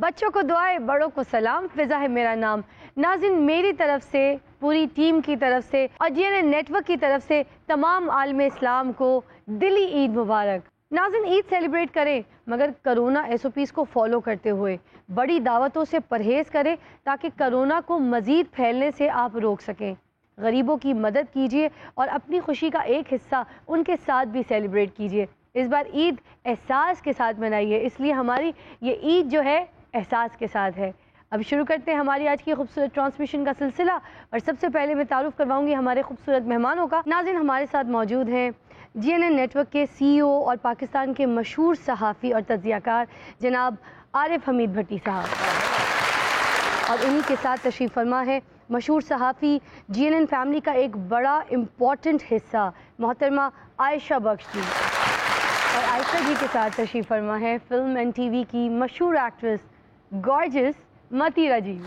बच्चों को दुआएं, बड़ों को सलाम। फिजा है मेरा नाम। नाज़रीन, मेरी तरफ से, पूरी टीम की तरफ से और GNN नेटवर्क की तरफ से तमाम आलमे इस्लाम को दिली ईद मुबारक। नाज़रीन, ईद सेलिब्रेट करें मगर कोरोना SOPs को फॉलो करते हुए। बड़ी दावतों से परहेज़ करें ताकि कोरोना को मज़ीद फैलने से आप रोक सकें। गरीबों की मदद कीजिए और अपनी खुशी का एक हिस्सा उनके साथ भी सेलिब्रेट कीजिए। इस बार ईद एहसास के साथ मनाइए, इसलिए हमारी ये ईद जो है एहसास के साथ है। अब शुरू करते हैं हमारी आज की खूबसूरत ट्रांसमिशन का सिलसिला और सबसे पहले मैं तारुफ करवाऊंगी हमारे खूबसूरत मेहमानों का। नाज़रीन, हमारे साथ मौजूद हैं GNN नेटवर्क के CEO और पाकिस्तान के मशहूर सहाफ़ी और तज्ज़ियाकार जनाब आरिफ हमीद भट्टी साहब, और उन्हीं के साथ तशरीफ़ फरमा है मशहूर सहाफ़ी, GNN फैमिली का एक बड़ा इम्पॉर्टेंट हिस्सा मोहतरमा आयशा बख्श जी। और आयशा जी के साथ तशरीफ़ फरमा है फिल्म एंड TV की मशहूर एक्ट्रेस गॉर्जियस मतीरा जी।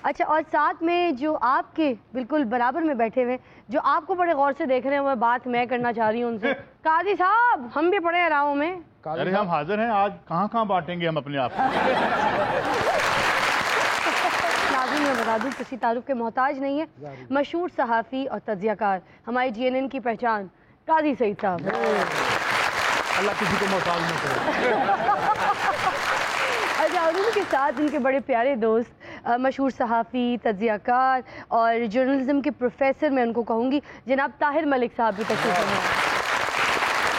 अच्छा, और साथ में जो आपके बिल्कुल बराबर में बैठे हुए, जो आपको बड़े गौर से देख रहे हैं, वो बात मैं करना चाह रही हूँ उनसे। काजी साहब, हम भी पढ़े राहों में। अरे हम हाजिर हैं, आज कहाँ कहाँ बांटेंगे हम अपने आप को। मैं बता दूं, किसी तारुफ के मोहताज नहीं है। मशहूर सहाफ़ी और तज्ज़ियाकार, हमारे GNN की पहचान, काजी सईद साहब। अल्लाह किसी को मोहताज न करे। अच्छा, और उनके साथ उनके बड़े प्यारे दोस्त, मशहूर सहाफ़ी, तज्ज़ियाकार और जर्नलिज्म के प्रोफेसर, मैं उनको कहूँगी, जनाब ताहिर मलिक साहब भी तशरीफ़ फरमाए।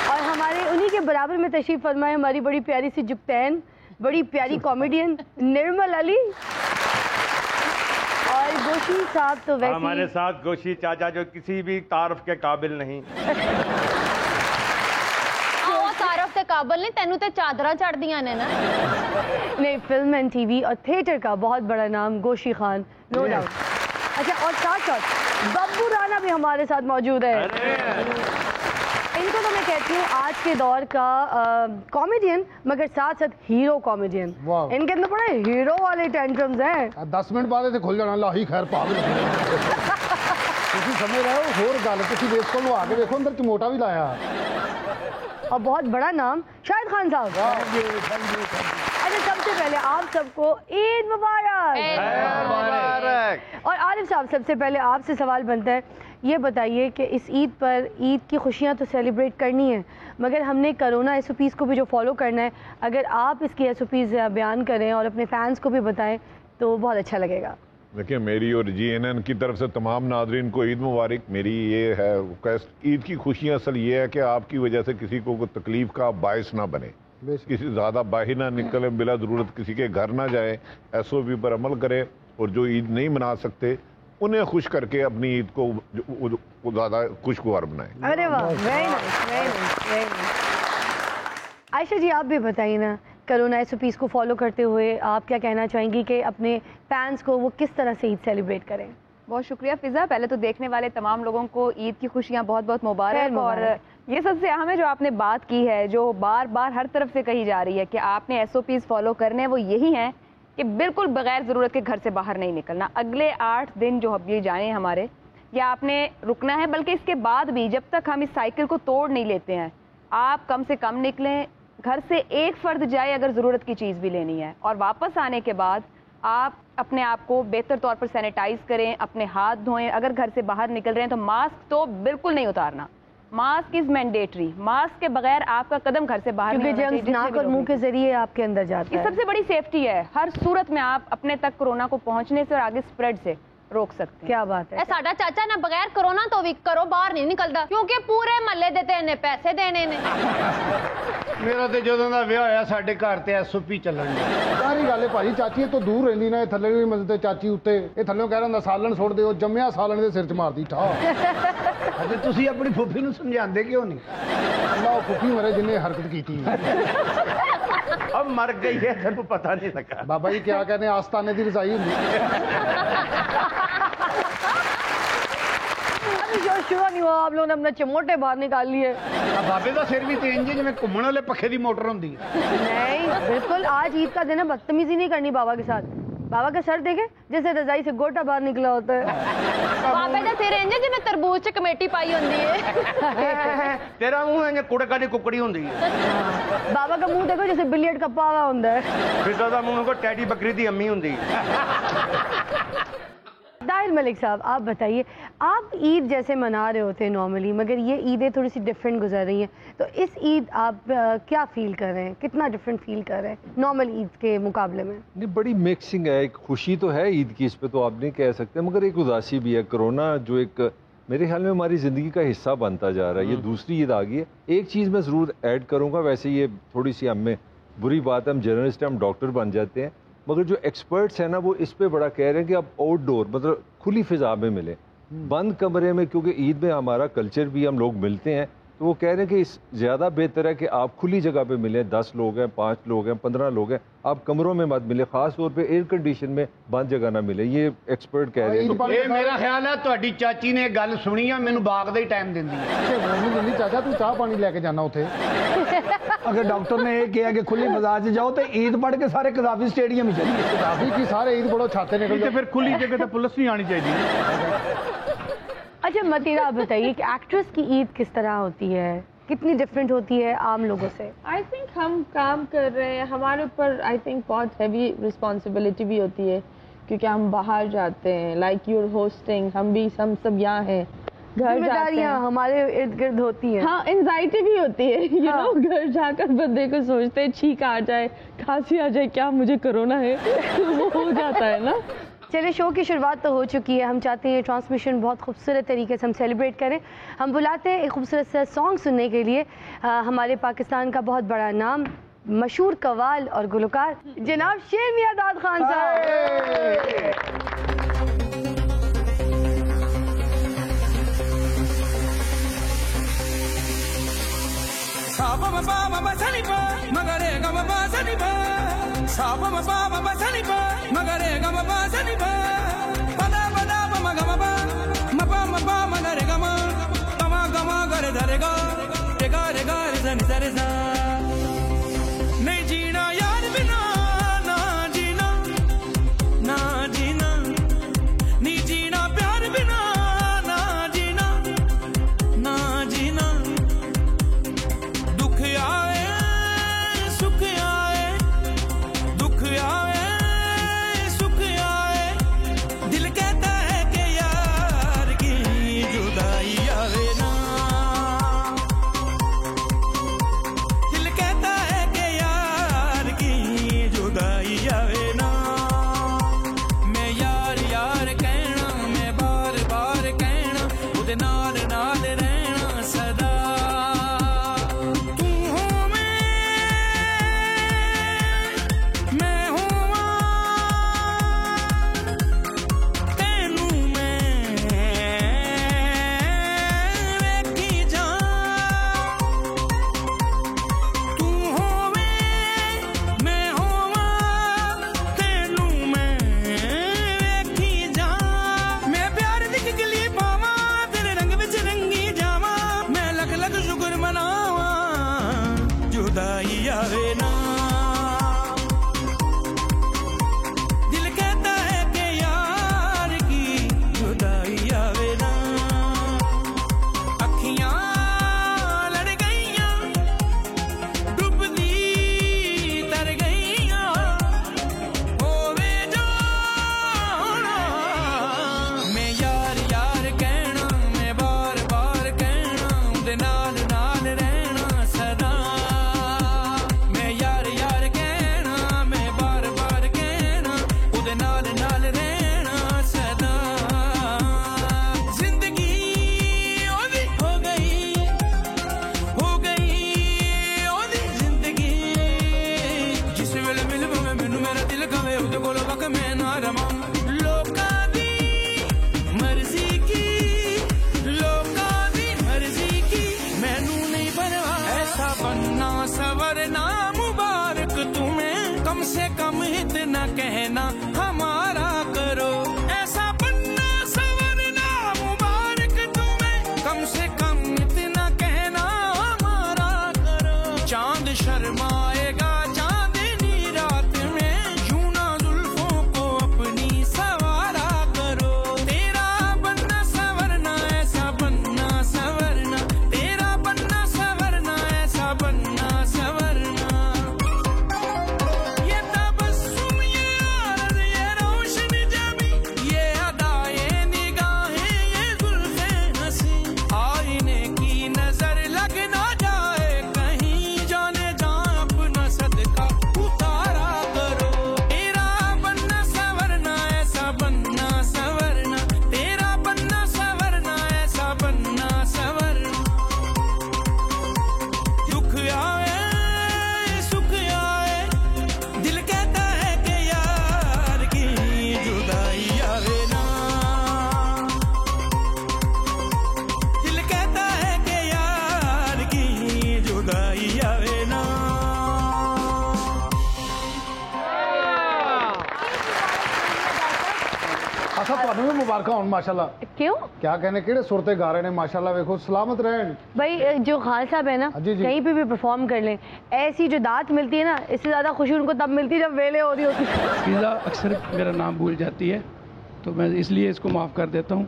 और हमारे उन्हीं के बराबर में तशरीफ़ फरमाए हमारी बड़ी प्यारी सी जुगतैन, बड़ी प्यारी कॉमेडियन निर्मल अली। और गोशी साहब तो वैसे हमारे साथ गोशी चाचा जो किसी भी तारफ के काबिल नहीं। तारफ से काबिल नहीं, तेनू ते चादरा चढ़ दिया ने ना। नहीं, फिल्म एंड TV और थिएटर का बहुत बड़ा नाम गोशी खान, नो डाउट। अच्छा, और साथ साथ बब्बू राना भी हमारे साथ मौजूद है। इनको तो मैं कहती हूँ आज के दौर का कॉमेडियन, मगर साथ साथ हीरो कॉमेडियन। इनके अंदर बड़े हीरो वाले टेंट्रम्स हैं। 10 मिनट बाद खुल जाना लाही खैर पागल। समझ रहे हो होर गल, देश को आगे देखो, अंदर चमोटा भी लाया। और बहुत बड़ा नाम शाहिद खान साहब। अच्छा, सबसे पहले आप सबको ईद मुबारक। और आरिफ साहब, सबसे पहले आपसे सवाल बनता है, ये बताइए कि इस ईद पर, ईद की खुशियाँ तो सेलिब्रेट करनी है, मगर हमने कोरोना SOPs को भी जो फॉलो करना है, अगर आप इसकी SOPs बयान करें और अपने फैंस को भी बताएं तो बहुत अच्छा लगेगा। देखिए, मेरी और GNN की तरफ से तमाम नाजरीन को ईद मुबारक। मेरी ये है रिक्वेस्ट, ईद की खुशियाँ असल ये है कि आपकी वजह से किसी को कोई तकलीफ का बायस ना बने, किसी ज़्यादा बाहर ना निकले, बिला ज़रूरत किसी के घर ना जाए, SOP पर अमल करें, और जो ईद नहीं मना सकते उन्हें खुश करके अपनी ईद को ज़्यादा खुशगवार बनाएं। अरे वाह, very nice, very nice, very nice. Ayesha ji, आप भी बताइए ना, कोरोना SOPs को फॉलो करते हुए आप क्या कहना चाहेंगी कि अपने फैंस को वो किस तरह से ईद सेलिब्रेट करें? बहुत शुक्रिया फिजा। पहले तो देखने वाले तमाम लोगों को ईद की खुशियाँ बहुत बहुत मुबारक। और ये सबसे अहम है जो आपने बात की है, जो बार बार हर तरफ से कही जा रही है कि आपने SOPs फॉलो करने हैं, वो यही हैं कि बिल्कुल बगैर ज़रूरत के घर से बाहर नहीं निकलना। अगले 8 दिन जो अब ये जाने हमारे, या आपने रुकना है, बल्कि इसके बाद भी जब तक हम इस साइकिल को तोड़ नहीं लेते हैं, आप कम से कम निकलें। घर से एक फ़र्द जाए अगर ज़रूरत की चीज़ भी लेनी है, और वापस आने के बाद आप अपने आप को बेहतर तौर पर सैनिटाइज करें, अपने हाथ धोएं। अगर घर से बाहर निकल रहे हैं तो मास्क तो बिल्कुल नहीं उतारना। Mask is mandatory. मास्क के बगैर आपका कदम घर से बाहर नहीं होना चाहिए, नाक और मुंह के जरिए आपके अंदर जाता है। ये सबसे बड़ी सेफ्टी है। हर सूरत में आप अपने तक कोरोना को पहुंचने से और आगे स्प्रेड से रोक सकते हैं। क्या बात है। साडा चाचा ना बगैर कोरोना तो भी करो बाहर नहीं निकलता, क्योंकि पूरे महल्ले देते ने पैसे देने ने। मेरा तो ਜਦੋਂ ਦਾ ਵਿਆਹ ਹੋਇਆ ਸਾਡੇ ਘਰ ਤੇ SOP ਚੱਲਣ ਦੀ ਸਾਰੀ ਗੱਲ ਹੈ ਭਾਜੀ। ਚਾਚੀ ਇਹ ਤੋਂ ਦੂਰ ਰਹਿੰਦੀ ਨਾ, ਇਹ ਥੱਲੇ ਵੀ ਮਤਲਬ ਤੇ ਚਾਚੀ ਉੱਤੇ, ਇਹ ਥੱਲੋਂ ਕਹਿ ਰਿਹਾ ਸਾਲਣ ਸੁੱਟ ਦਿਓ, ਜੰਮਿਆ ਸਾਲਣ ਦੇ ਸਿਰ 'ਚ ਮਾਰਦੀ ਠਾ। ਅਜੇ ਤੁਸੀਂ ਆਪਣੀ ਫੁੱਫੀ ਨੂੰ ਸਮਝਾਉਂਦੇ ਕਿਉਂ ਨਹੀਂ? ਅੱਲਾ ਉਹ ਫੁੱਫੀ ਮਰੇ ਜਿੰਨੇ ਹਰਕਤ ਕੀਤੀ। अब मर गई है, तेरे को पता नहीं लगा। बाबा जी क्या कहने, आस्ताने की रजाई होंगी। शुरू नहीं हुआ, आप लोगों ने अपना चमोटे बाहर निकाल लिए। बाबे का सिर भी तेज जिवें घूमने वाले पखे की मोटर होंगी। नहीं, बिल्कुल आज ईद का दिन है, बदतमीजी नहीं करनी बाबा के साथ। बाबा का सर देखे जैसे रजाई से गोटा बाहर निकला होता है। बाबे दा सिर इंज जिवें तरबूज च कमेटी पाई होंदी है। तेरा मुंह है कुड़का दी कुकड़ी होंदी है। बाबा का मुंह देखो जैसे बिलियर्ड का पावा होता है। फिर दा मुंह को टैडी बकरी दी अम्मी होंदी है। दाहिर मलिक साहब, आप बताइए, आप ईद जैसे मना रहे होते हैं नॉर्मली, मगर ये ईदें थोड़ी सी डिफरेंट गुजर रही हैं, तो इस ईद आप क्या फील कर रहे हैं, कितना डिफरेंट फील कर रहे हैं नॉर्मल ईद के मुकाबले में? नहीं, बड़ी मिक्सिंग है। एक खुशी तो है ईद की, इस पे तो आप नहीं कह सकते, मगर एक उदासी भी है। कोरोना जो एक मेरे ख्याल में हमारी ज़िंदगी का हिस्सा बनता जा रहा है। ये दूसरी ईद आ गई है। एक चीज़ मैं ज़रूर ऐड करूँगा, वैसे ये थोड़ी सी हमें बुरी बात है, हम जर्नलिस्ट हैं, हम डॉक्टर बन जाते हैं, मगर जो एक्सपर्ट्स हैं ना वो इस पे बड़ा कह रहे हैं कि आप आउटडोर मतलब खुली फिजा में मिलें, बंद कमरे में, क्योंकि ईद में हमारा कल्चर भी हम लोग मिलते हैं, तो वो कह रहे हैं कि इस ज़्यादा बेहतर है कि आप खुली जगह पे मिलें। 10 लोग हैं, 5 लोग हैं, 15 लोग हैं, आप कमरों में मत मिले, खास तौर पे एयर कंडीशन में बंद जगह ना मिले। ये एक्सपर्ट कह रहे हैं। ये मेरा ख्याल है ਤੁਹਾਡੀ ਚਾਚੀ ਨੇ ਗੱਲ ਸੁਣੀ ਆ, ਮੈਨੂੰ ਬਾਗ ਦਾ ਹੀ ਟਾਈਮ ਦਿੰਦੀ ਹੈ। ਚਾਚਾ ਤੂੰ ਚਾਹ ਪਾਣੀ ਲੈ ਕੇ ਜਾਣਾ ਉੱਥੇ। अगर डॉक्टर ने ये किया कि खुली फिजा च जाओ तो ईद पढ़ के सारे कदाफी स्टेडियम ही चलिए। कदाफी की सारे ईद पढ़ो छाते निकल तो फिर खुली जगह तो पुलिस नहीं आनी चाहिए। अच्छा मतीरा, आप बताइए कि एक्ट्रेस की ईद किस तरह होती है, कितनी डिफरेंट होती है आम लोगों से? आई थिंक हम काम कर रहे हैं, हमारे ऊपर आई थिंक बहुत हैवी रिस्पॉन्सिबिलिटी भी होती है, क्योंकि हम बाहर जाते हैं, लाइक यूर होस्टिंग, हम सब यहाँ हैं, घर जाते हैं, हमारे इर्द गिर्द होती है। हाँ, एंजाइटी भी होती है, यू नो, घर जाकर बंदे को सोचते हैं छींक आ जाए, खांसी आ जाए, क्या मुझे कोरोना है, वो हो जाता है ना। चलिए, शो की शुरुआत तो हो चुकी है, हम चाहते हैं ये ट्रांसमिशन बहुत खूबसूरत तरीके से हम सेलिब्रेट करें। हम बुलाते हैं एक खूबसूरत सा सॉन्ग सुनने के लिए हमारे पाकिस्तान का बहुत बड़ा नाम, मशहूर कव्वाल और गुलकार जनाब शेर मियां दाद खान साहब। नहीं जीना यार बिना, ना जीना, ना जीना, नहीं जीना प्यार बिना, ना जीना, ना जीना। दुख आए सुख आए, दुख आए सुख आए, दिल कहता है कि यार की जुदाई आवे ना। ਸਾਹਿਬ ਤੁਹਾਨੂੰ ਵੀ ਮੁਬਾਰਕਾਂ ਹੋਣ ਮਾਸ਼ਾਅੱਲਾ। क्यों? क्या कहने ਕਿਹੜੇ ਸੁਰ ਤੇ ਗਾ ਰਹੇ ਨੇ ਮਾਸ਼ਾਅੱਲਾ, ਵੇਖੋ ਸਲਾਮਤ ਰਹਿਣ। भाई जो खान साहब है ना, जी, जी। कहीं पे भी परफॉर्म कर लें, ऐसी जो दात मिलती है ना, इससे ज्यादा खुशी उनको तब मिलती है जब वेले हो रही होती है। फिजा अक्सर मेरा नाम भूल जाती है, तो मैं इसलिए इसको माफ़ कर देता हूँ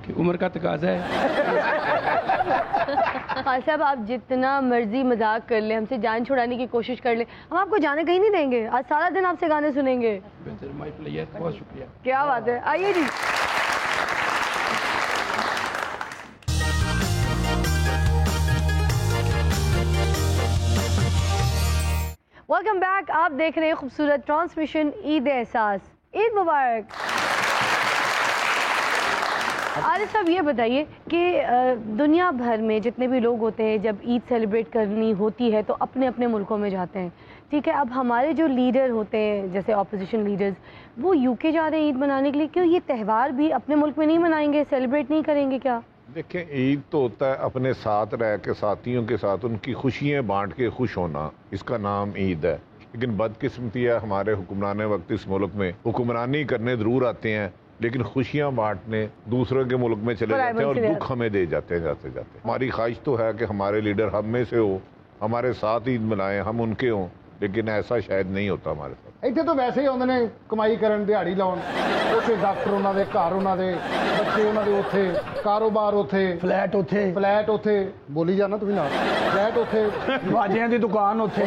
कि उम्र का तकाजा है। खान साहब आप जितना मर्जी मजाक कर ले, हमसे जान छुड़ाने की कोशिश कर ले, हम आपको जाने कहीं नहीं देंगे। आज सारा दिन आपसे गाने सुनेंगे। माय प्लेयर, बहुत शुक्रिया। क्या बात है, आइए जी। Welcome back. आप देख रहे हैं खूबसूरत ट्रांसमिशन ईद एहसास। ईद मुबारक। आरिफ साहब ये बताइए कि दुनिया भर में जितने भी लोग होते हैं जब ईद सेलिब्रेट करनी होती है तो अपने अपने मुल्कों में जाते हैं, ठीक है। अब हमारे जो लीडर होते हैं जैसे ऑपोजिशन लीडर्स, वो यूके जा रहे हैं ईद मनाने के लिए, क्यों ये त्यौहार भी अपने मुल्क में नहीं मनाएंगे, सेलिब्रेट नहीं करेंगे क्या? देखें, ईद तो होता है अपने साथ रह के साथियों के साथ उनकी खुशियाँ बांट के खुश होना, इसका नाम ईद है। लेकिन बदकिस्मती है, हमारे हुक्मरान वक्त इस मुल्क में हुक्मरानी करने ज़रूर आते हैं लेकिन खुशियां बांटने दूसरों के मुल्क में चले जाते हैं और दुख हमें दे जाते हैं जाते जाते। हमारी ख्वाहिश तो है कि हमारे लीडर हम में से हो, हमारे साथ ईद मनाएं, हम उनके हों, लेकिन ऐसा शायद नहीं होता हमारे साथ। ਇੱਥੇ ਤਾਂ ਵੈਸੇ ਹੀ ਆਉਂਦੇ ਨੇ ਕਮਾਈ ਕਰਨ, ਦਿਹਾੜੀ ਲਾਉਣ, ਉੱਥੇ ਡਾਕਟਰ ਉਹਨਾਂ ਦੇ ਘਰ, ਉਹਨਾਂ ਦੇ ਬੱਚੇ ਉਹਨਾਂ ਦੇ ਉੱਥੇ, ਕਾਰੋਬਾਰ ਉੱਥੇ, ਫਲੈਟ ਉੱਥੇ ਬੋਲੀ ਜਾਣਾ ਤੁਸੀਂ ਨਾਲ, ਫਲੈਟ ਉੱਥੇ, ਵਾਜਿਆਂ ਦੀ ਦੁਕਾਨ ਉੱਥੇ,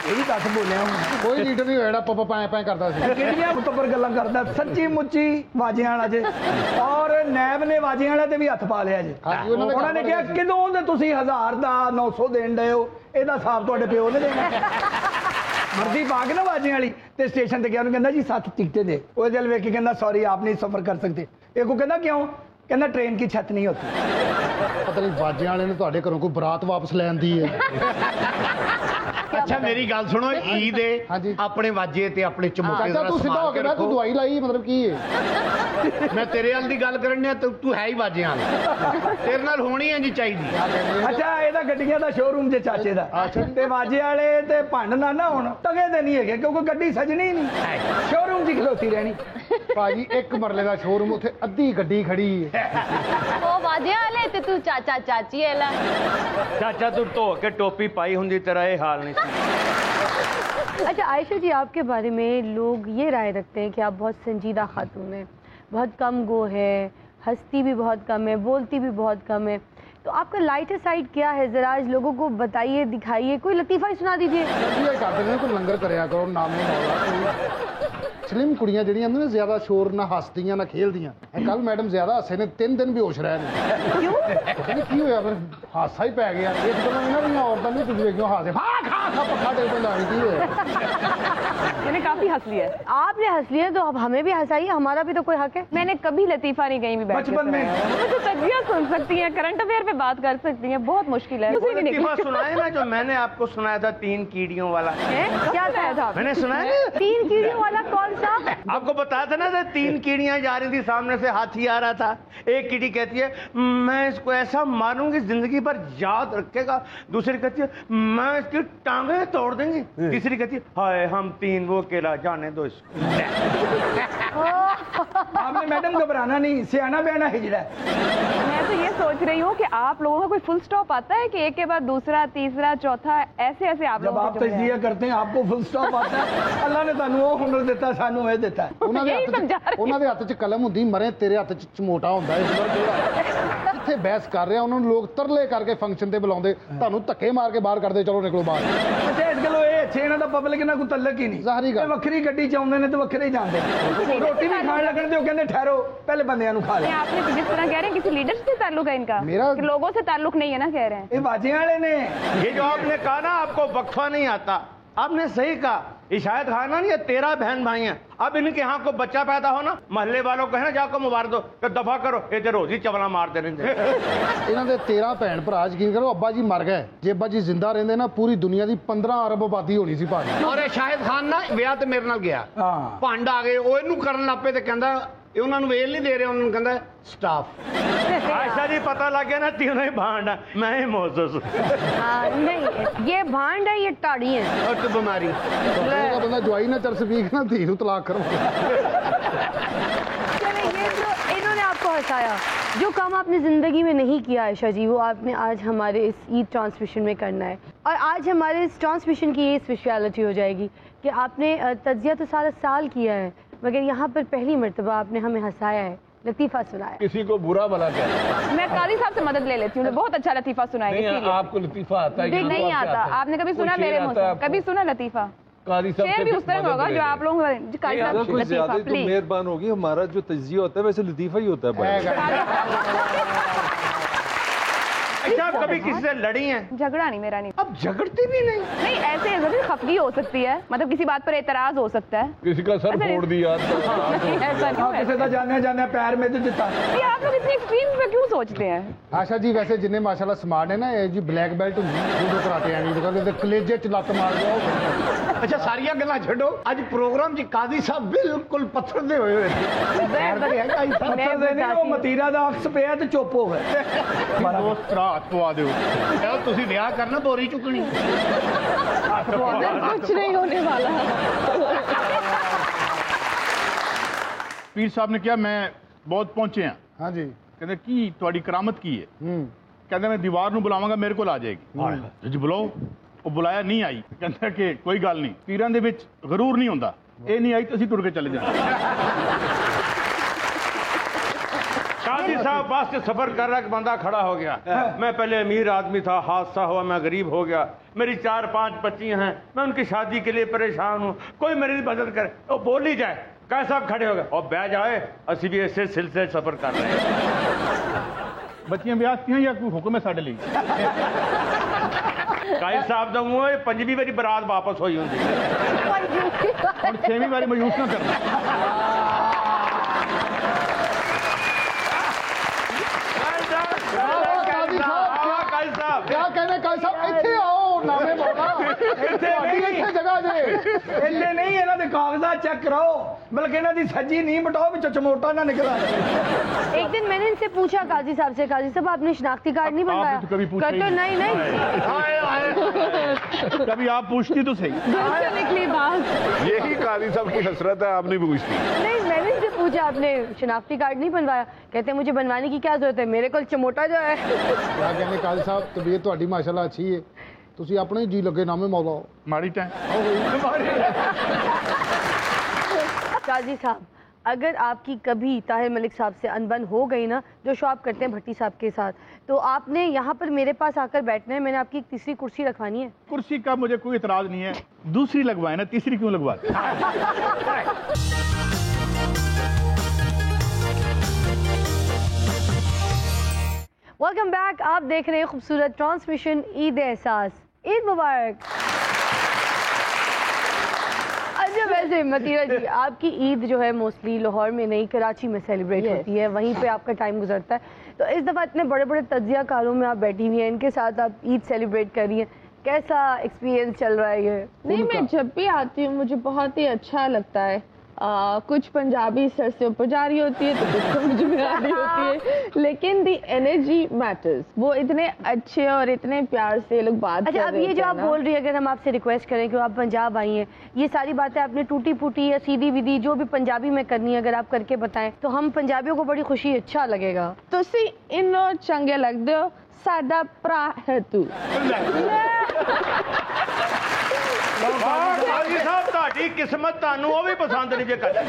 ਇਹ ਵੀ ਦੱਸ ਬੋਲਿਆ ਹੁਣ। ਕੋਈ ਲੀਡਰ ਨਹੀਂ ਹੋਇਆ ਜਿਹੜਾ ਪਪਾ ਪੈ ਪੈ ਕਰਦਾ ਸੀ। ਕਿਹੜੀਆਂ ਮੁਤਬਰ ਗੱਲਾਂ ਕਰਦਾ, ਸੱਚੀ ਮੁੱਚੀ ਵਾਜਿਆਂ ਵਾਲਾ ਜੇ। ਔਰ ਨੈਬ ਨੇ ਵਾਜਿਆਂ ਵਾਲੇ ਤੇ ਵੀ ਹੱਥ ਪਾ ਲਿਆ ਜੇ। ਉਹਨਾਂ ਨੇ ਕਿਹਾ ਕਿਦੋਂ ਦੇ ਤੁਸੀਂ 1000 ਦਾ 900 ਦੇਣ ਡਏ ਹੋ, ਇਹਦਾ ਹਿਸਾਬ ਤੁਹਾਡੇ ਪਿਓ ਨੇ ਦੇਣਾ। ਮਰਦੀ ਪਾ ਕੇ ਨਾ ਵਾਜਿਆਂ ਵਾਲੀ ਤੇ ਸਟੇਸ਼ਨ ਤੇ ਗਿਆ, ਉਹਨੂੰ ਕਹਿੰਦਾ ਜੀ 7 ਟਿਕਟੇ ਦੇ। ਉਹ ਜਲ ਵੇਖ ਕੇ ਕਹਿੰਦਾ ਸੌਰੀ ਆਪ ਨਹੀਂ ਸਫ਼ਰ ਕਰ ਸਕਦੇ। ਇਹ ਕੋ ਕਹਿੰਦਾ ਕਿਉਂ? ਕਹਿੰਦਾ ट्रेन की छत नहीं होती। ਪਤਾ ਨਹੀਂ ਵਾਜਿਆਂ ਵਾਲੇ ਨੇ ਤੁਹਾਡੇ ਘਰੋਂ ਕੋਈ ਬਰਾਤ ਵਾਪਸ ਲੈਣ ਦੀ ਹੈ। ਅੱਛਾ ਮੇਰੀ ਗੱਲ ਸੁਣੋ, ਈਦ ਹੈ ਆਪਣੇ ਵਾਜੇ ਤੇ ਆਪਣੇ ਚਮੋਕੇ ਦਾ ਤੂੰ ਸਿੱਧਾ ਹੋ ਕੇ ਨਾ, ਤੂੰ ਦਵਾਈ ਲਾਈ ਮਤਲਬ ਕੀ ਹੈ? ਮੈਂ ਤੇਰੇ ਵੱਲ ਦੀ ਗੱਲ ਕਰਨ ਡਿਆ, ਤੂੰ ਹੈ ਹੀ ਵਾਜਿਆਂ ਵਾਲਾ, ਤੇਰੇ ਨਾਲ ਹੋਣੀ ਹੈ ਜੀ ਚਾਹੀਦੀ। ਅੱਛਾ ਇਹਦਾ ਗੱਡੀਆਂ ਦਾ ਸ਼ੋਰੂਮ ਜੇ ਚਾਚੇ ਦਾ, ਤੇ ਵਾਜੇ ਵਾਲੇ ਤੇ ਭੰਡ ਨਾ ਹੁਣ ਟਗੇ ਦੇ ਨਹੀਂ ਹੈਗੇ ਕਿਉਂਕਿ ਗੱਡੀ ਸਜਣੀ ਨਹੀਂ, ਸ਼ੋਰੂਮ ਦੀ ਖਲੋਤੀ ਰਹਿਣੀ। ਭਾਜੀ ਇੱਕ ਮਰਲੇ ਦਾ ਸ਼ੋਰੂਮ, ਉੱਥੇ ਅੱਧੀ ਗੱਡੀ ਖੜੀ ਹੈ। ਉਹ ਵਾਜਿਆਂ ਵਾਲੇ ਤੇ ਤੂੰ ਚਾਚਾ ਚਾਚੀ ਵਾਲਾ। ਚਾਚਾ ਤੂੰ ਧੋ ਕੇ ਟੋਪੀ ਪਾਈ ਹੁੰਦੀ तेरा ये हाल नहीं। अच्छा आयशा जी, आपके बारे में लोग ये राय रखते हैं कि आप बहुत संजीदा खातून हैं, बहुत कम गो है, हंसती भी बहुत कम है, बोलती भी बहुत कम है, तो आपका लाइटर साइड क्या है? जरा आज लोगों को बताइए, दिखाइए, कोई लतीफ़ा ही सुना दीजिए। ये करते हैं कोई लंगर करया करो, नाम नहीं स्लिम कुड़ियां ਜਿਹੜੀਆਂ ਨੇ ਜ਼ਿਆਦਾ ਸ਼ੋਰ ਨਾ ਹੱਸਦੀਆਂ ਨਾ ਖੇਲਦੀਆਂ। ਕੱਲ ਮੈਡਮ ਜ਼ਿਆਦਾ ਹੱਸੇ ਨੇ, 3 ਦਿਨ ਬੇਹੋਸ਼ ਰਹੇ ਨੇ। ਕਿਉਂ? ਪਤਾ ਨਹੀਂ ਕੀ ਹੋਇਆ, ਫਿਰ ਹਾਸਾ ਹੀ ਪੈ ਗਿਆ। ਇੱਕ ਤਾਂ ਇਹਨਾਂ ਦੀਆਂ ਔਰਤਾਂ ਨੇ ਤੁਸੀਂ ਵੇਖਿਓ ਹਾਸੇ ਖਾ ਪੱਖਾ ਟੇਲ ਤੇ ਲਾਈ ਕੀ ਹੋਇਆ। मैंने काफी हंस लिया है। आपने हंस लिया तो अब हमें भी हंसाइए, हमारा भी तो कोई हक है। मैंने कभी लतीफा नहीं कहीं भी बैठ बचपन में तो तजिया सुन सकती हैं, करंट अफेयर पे बात कर सकती हैं, बहुत मुश्किल है। मुझे भी लतीफा सुनाए ना जो मैंने आपको सुनाया था 3 कीड़ियों वाला। क्या था? मैंने सुनाया 3 कीड़ियों वाला कौन सा? आपको बताया था ना, 3 कीड़ियां जा रही थी, सामने से हाथी आ रहा था। एक कीड़ी कहती है मैं इसको ऐसा मारूंगी जिंदगी भर याद रखेगा, दूसरी कहती है मैं इसकी टांगे तोड़ देंगी, तीसरी कहती है हाय हम 3 वो अकेला जाने दो इसको। आपने मैडम घबराना नहीं, सियाना बयाना हिजड़ा है। मैं तो ये सोच रही हूँ कि आप लोगों का कोई फुल स्टॉप आता है कि एक के बाद दूसरा तीसरा चौथा ऐसे ऐसे आप जब आप तजिया करते हैं आपको फुल स्टॉप आता है। अल्लाह ने ਤੁਹਾਨੂੰ ਉਹ ਹੁਨਰ ਦਿੱਤਾ, ਸਾਨੂੰ ਇਹ ਦਿੱਤਾ। ਉਹਨਾਂ ਦੇ ਹੱਥ 'ਚ ਕਲਮ ਹੁੰਦੀ, ਮਰੇ ਤੇਰੇ ਹੱਥ 'ਚ ਚਮੋਟਾ ਹੁੰਦਾ। ਇਸ ਵਾਰ ਜਿਹੜਾ ਜਿੱਥੇ ਬਹਿਸ ਕਰ ਰਿਹਾ ਉਹਨਾਂ ਨੂੰ ਲੋਕ ਤਰਲੇ ਕਰਕੇ ਫੰਕਸ਼ਨ ਤੇ ਬੁਲਾਉਂਦੇ, ਤੁਹਾਨੂੰ ਧੱਕੇ ਮਾਰ ਕੇ ਬਾਹਰ ਕਰਦੇ, ਚਲੋ ਨਿਕਲੋ ਬਾਹਰ। ਅੱਛਾ ਇਸ ਗੱਲੋਂ ਇਹ ਅੱਛੇ, ਇਹਨਾਂ ਦਾ ਪਬਲਿਕ ਨਾਲ ਕੋਈ ਤਲਕ ਹੀ ਨਹੀਂ। ਜ਼ਾਹਰੀ ਗੱਲ, ਵੱਖਰੀ ਗੱਡੀ 'ਚ ਆਉਂਦੇ ਨੇ ਤੇ ਵੱਖਰੇ ਹੀ ਜਾਂਦੇ। ਰੋਟੀ ਵੀ खाने लगने तो कहते ठहरो पहले बंदियां खा ले। आपने जिस तरह कह रहे हैं किसी लीडर से ताल्लुक है इनका, मेरा लोगों से ताल्लुक नहीं है ना, कह रहे हैं। ये बाजियां वाले ने ये जो आपने कहा ना आपको वक्फा नहीं आता, आपने सही कहा। ये शायद खाना नहीं, ये 13 बहन भाई हैं। अब इनके यहाँ को बच्चा पैदा हो ना, मोहल्ले वालों को है ना जाकर मुबारक दो कि दफा करो, ये तो रोज ही चवला मारते रहते। ਇਹਨਾਂ ਦੇ 13 ਭੈਣ ਭਰਾ, ਯਕੀਨ ਕਰੋ ਅੱਬਾ ਜੀ ਮਰ ਗਏ, ਜੇ ਅੱਬਾ ਜੀ ਜ਼ਿੰਦਾ ਰਹਿੰਦੇ ਨਾ ਪੂਰੀ ਦੁਨੀਆ ਦੀ 15 ਅਰਬ ਆਬਾਦੀ ਹੋਣੀ ਸੀ ਭਾਜੀ। ਔਰ ਇਹ ਸ਼ਾਹਿਦ ਖਾਨ ਨਾ ਵਿਆਹ ਤੇ ਮੇਰੇ ਨਾਲ ਗਿਆ, ਭੰਡ ਆ ਗਏ, ਉਹ ਇਹਨੂੰ ਕਰਨ ਲੱਪੇ ਤੇ ਕਹਿੰਦਾ ਇਹ ਉਹਨਾਂ ਨੂੰ ਵੇਲ ਨਹੀਂ ਦੇ ਰਿਹਾ, ਉਹਨਾਂ ਨੂੰ ਕਹਿੰਦਾ ਸਟਾਫ। आयशा जी पता लग गया ना, तीनों ही भांड है, मैं ही मोजस। नहीं, ये भांड है, ये टाड़ी है और तो बीमारी का बंदा ज्वाई ना चरस भी ना धी नूं तलाक करो। चले, ये जो इन्होंने आपको हंसाया, जो काम आपने जिंदगी में नहीं किया आयशा जी, वो आपने आज हमारे इस ईद ट्रांसमिशन में करना है। और आज हमारे इस ट्रांसमिशन की ये स्पेशलिटी हो जाएगी कि आपने तज्जिया तो सारा साल किया है, मगर यहाँ पर पहली मर्तबा आपने हमें हंसाया है, लतीफ़ा सुनाया। किसी को बुरा भला कहना। मैं काजी साहब से मदद ले लेती हूँ, बहुत अच्छा लतीफ़ा सुनाएंगे। नहीं, आपको लतीफ़ा आता है? नहीं आता। आपने कभी सुना मेरे मुंह से? कभी सुना लतीफ़ा? काजी साहब शेर भी उस तरह होगा जो आप लोग। काजी साहब कुछ ज्यादा तो मेहरबान होगी, हमारा जो तज्जिया होता है वैसे लतीफ़ा ही होता है। अच्छा, आप कभी किसी से लड़ी हैं? झगड़ा नहीं, मेरा नहीं। अब झगड़ती भी नहीं? नहीं, ऐसे जरूर खफगी हो सकती है, मतलब किसी बात पर एतराज हो सकता है। किसी का सर फोड़ दिया ऐसा नहीं। किसी का जाने जाने पैर में तो दिता। ये आप लोग इतनी एक्सट्रीम पे क्यों सोचते हैं? आशा जी वैसे जिन्हें माशाल्लाह स्मार्ट है ना, ये जी ब्लैक बेल्ट जूडो कराटे हैं, तो कलेजे च लत मार दो। अच्छा, सारिया गल्लां छड्डो, आज प्रोग्राम जी काजी साहब बिल्कुल पत्थर दे होए होए। वो मतीरा दा अक्स पे है तो चुप हो गए। दोस्त भरा हाथ पवा दो, तुसी ब्याह करना, बोरी चुकनी। कुछ नहीं होने वाला। पीर साहब ने किया, मैं बहुत पहुंचे हैं। हाँ जी। कहते की तुहाडी करामत की है? कहते मैं दीवार नूं बुलावांगा, मेरे को आ जाएगी। जी बुलाओ। वो बुलाया, नहीं आई। कहता कि कोई गल नहीं, पीरां दे विच गरूर नहीं होंदा, ये नहीं आई तो असीं टुर के चले जाना। काजी साहब बस से सफर कर रहा, बंदा खड़ा हो गया। मैं पहले अमीर आदमी था, हादसा हुआ, मैं गरीब हो गया, मेरी 4-5 बच्चियां हैं, मैं उनकी शादी के लिए परेशान हूँ, कोई मेरी मदद करे। वो बोल ही जाए, काजी साहब खड़े हो गए और बह जाए, असी भी ऐसे सिलसिले सफर कर रहे हैं। बच्चियां ब्याहतियां या कोई हुक्म है साडे लई? काजी साहब दा मूंह 5वीं बारी बरात वापस होई हुंदी है, और 6वीं बारी मायूस ना करना। क्या कहने काजी साहब, इत्थे आओ नामे मौला, इत्थे जगह जे इत्थे नहीं, इन्हां दे कागजात चेक कराओ, बल्कि इन्हां दी सज्जी नींह बटाओ, विचों चमोटा ना निकला। एक दिन मैंने इनसे पूछा काजी साहब से, काजी साहब आपने शनाख्ती कार्ड नहीं बनवाया? तो कभी पूछा कहते नहीं नहीं। कभी आप पूछती तो सही। निकली बात। यही काजी साहब की हसरत है, आप नहीं पूछती। नहीं, मैंने इनसे पूछा आपने शनाख्ती कार्ड नहीं बनवाया? कहते मुझे बनवाने की क्या जरूरत है, मेरे को चमोटा जो है। क्या कहने काजी साहब, तबीयत ਤੁਹਾਡੀ माशाल्लाह अच्छी है, ਤੁਸੀਂ ਆਪਣੇ ਜੀ ਲੱਗੇ ਨਾਮੇ ਮੌਲਾ माड़ी टाइम। काजी साहब, अगर आपकी कभी ताहिर मलिक साहब से अनबन हो गई ना, जो शो आप करते हैं भट्टी साहब के साथ, तो आपने यहाँ पर मेरे पास आकर बैठना है, मैंने आपकी एक तीसरी कुर्सी रखवानी है। कुर्सी का मुझे कोई इतराज नहीं है, दूसरी लगवाए ना, तीसरी क्यों लगवाते? वेलकम बैक, आप देख रहे हैं खूबसूरत ट्रांसमिशन ईद एहसास। ईद मुबारक। अच्छा, वैसे मतीरा जी, आपकी ईद जो है मोस्टली लाहौर में नहीं, कराची में सेलिब्रेट होती है, वहीं पे आपका टाइम गुजरता है। तो इस दफ़ा इतने बड़े बड़े तज्जिया कारों में आप बैठी हुई हैं, इनके साथ आप ईद सेलिब्रेट कर रही हैं, कैसा एक्सपीरियंस चल रहा है ये? नहीं, मैं जब भी आती हूँ मुझे बहुत ही अच्छा लगता है। कुछ पंजाबी सर से ऊपर जा रही होती है तो कुछ समझ में आ रही होती है, लेकिन दी एनर्जी मैटर्स। वो इतने अच्छे और इतने प्यार से लोग बात अच्छा, अब ये जो आप बोल रही है, अगर हम आपसे रिक्वेस्ट करें कि आप पंजाब आई हैं, ये सारी बातें आपने टूटी फूटी या सीधी विधी जो भी पंजाबी में करनी है, अगर आप करके बताएं तो हम पंजाबियों को बड़ी खुशी, अच्छा लगेगा। तुसी इन्नो चंगे लगदे हो, साडा भरा है तू। काजी साहब ਤੁਹਾਡੀ किस्मत ਤੁਹਾਨੂੰ ਉਹ ਵੀ पसंद नहीं जे करती।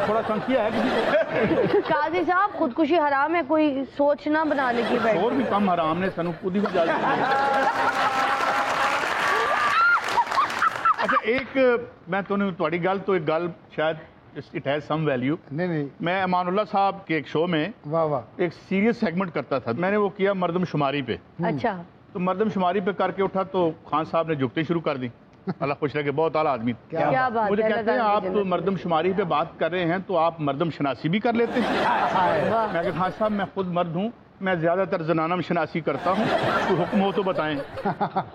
थोड़ा संख्या है किसी को। काजी साहब, खुदकुशी हराम है, कोई सोच ना बनाने की बैठ। और भी कम हराम ने सानू खुद ही अच्छा, एक मैं तुम्हें गल तो एक गल शायद इट हैज सम वैल्यू। नहीं, मैं अमानुल्लाह साहब के एक शो में एक सीरियस सेगमेंट करता था, मैंने वो किया मर्दमशुमारी पे। अच्छा। तो मर्दमशुमारी पे करके उठा तो खान साहब ने जुगती शुरू कर दी। अल्लाह खुश रखे, बहुत आला आदमी। क्या बात मुझे है, कहते हैं आप तो मर्दमशुमारी पे बात कर रहे हैं तो आप मर्दम शनासी भी कर लेते हैं। मैं कहा खान साहब, मैं खुद मर्द हूँ, मैं ज्यादातर जनानम शनासी करता हूँ, तो हुक्म हो तो बताएं।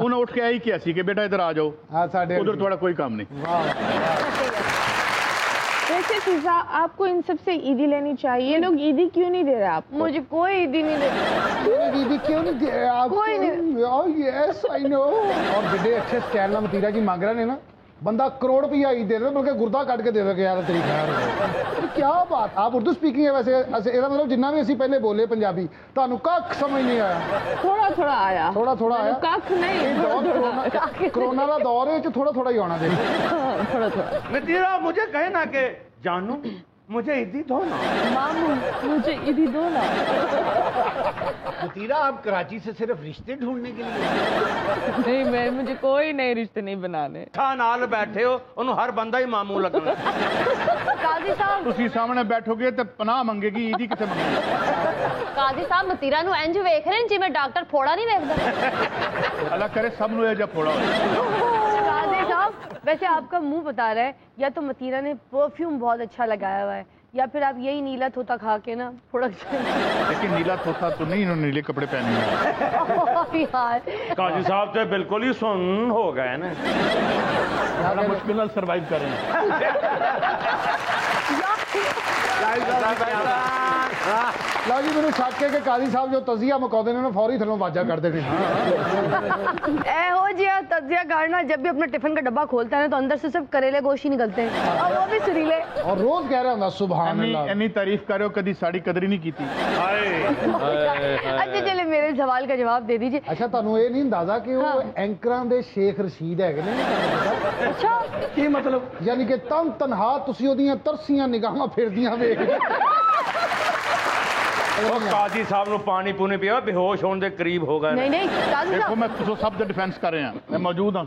उन्हें उठ के आई किया सी कि बेटा इधर आ जाओ, उधर थोड़ा कोई काम नहीं। वैसे फिजा आपको इन सबसे ईदी लेनी चाहिए। ये लोग ईदी क्यों नहीं दे रहे आपको? मुझे कोई ईदी नहीं दे रहा। ईदी क्यों नहीं दे रहे आपको? कोई नहीं। Yes I know. और जिड्डे अच्छे स्टाइल नाल मतीरा जी मांग रहे ने ना, बंदा करोड़ रुपया ईद दे रहे, बल्कि गुर्दा कट के दे यार तेरी खैर। क्या बात, आप उर्दू स्पीकिंग है वैसे? ਇਹਦਾ मतलब जिन्ना भी ਅਸੀਂ ਪਹਿਲੇ ਬੋਲੇ ਪੰਜਾਬੀ ਤੁਹਾਨੂੰ ਕੱਖ ਸਮਝ नहीं आया? थोड़ा थोड़ा आया। थोड़ा थोड़ा आया? ਕੱਖ नहीं। कोरोना ਦਾ ਦੌਰ ਹੈ ਚ ਥੋੜਾ ਥੋੜਾ ਹੀ ਆਉਣਾ ਦੇਖੋ। थोड़ा थोड़ा। मतीरा मुझे कहे ना कि जानू मुझे ईदी दो ना। मामू मुझे ईदी दो ना। मतीरा आप कराची से सिर्फ रिश्ते ढूंढने के लिए? नहीं, मैं मुझे कोई नए रिश्ते नहीं बनाने। नाल बैठे हो उन्होंने हर बंदा ही मामू लगना। काजी साहब ਤੁਸੀਂ ਸਾਹਮਣੇ ਬੈਠੋਗੇ ਤੇ ਪਨਾਹ ਮੰਗੇਗੀ, ਈਦੀ ਕਿੱਥੇ ਮੰਗੇਗੀ? ਕਾਜ਼ੀ ਸਾਹਿਬ ਮਤੀਰਾ ਨੂੰ ਇੰਜ ਵੇਖ ਰਹੇ ਨੇ ਜਿਵੇਂ ਡਾਕਟਰ ਫੋੜਾ ਨਹੀਂ ਵੇਖਦਾ। ਅੱਲਾ ਕਰੇ ਸਭ ਨੂੰ ਇਹ ਜਿਹਾ ਫੋੜਾ ਹੋਵੇ। काजी साहब वैसे आपका मुंह बता रहा है, या तो मतीरा ने परफ्यूम बहुत अच्छा लगाया हुआ है, या फिर आप यही नीला तोता खा के ना थोड़ा। लेकिन नीला तोता तो नहीं, इन्होंने नीले कपड़े पहने हैं। यार काजी साहब तो बिल्कुल ही सुन हो गए ना, बड़ा मुश्किल नाल सर्वाइव कर रहे हैं। लो जी, मैंने शक है कि काजी साहब जो तजिया मुकाते हैं फौरी थलों वाजा करते हैं। हो जिया तजिया करना, जब भी अपना टिफिन का डब्बा खोलता है ना तो अंदर से सिर्फ करेले गोश्त ही निकलते हैं, और वो भी सुरीले। और रोज कह रहा हूं सुभान अल्लाह। इन्नी तारीफ कर रहे हो, कभी साड़ी कदर ही नहीं की थी। अच्छा चले मेरे सवाल का जवाब दे दीजिए। अच्छा ਤੁਹਾਨੂੰ ਇਹ ਨਹੀਂ ਅੰਦਾਜ਼ਾ ਕਿ ਉਹ ਐਂਕਰਾਂ ਦੇ ਸ਼ੇਖ ਰਸ਼ੀਦ ਹੈਗੇ ਨੇ? अच्छा ਕੀ ਮਤਲਬ? ਯਾਨੀ ਕਿ ਤਨਹਾ ਤੁਸੀਂ ਉਹਦੀਆਂ ਤਰਸੀਆਂ ਨਿਗਾਹਾਂ ਫਿਰਦੀਆਂ ਵੇਖ काजी साहब नु पानी पूनी पिया, बेहोश होने के करीब हो गए। नहीं नहीं काजी देखो साहब, मैं तो सब डिफेंस कर रहे हैं, मैं मौजूद हूँ।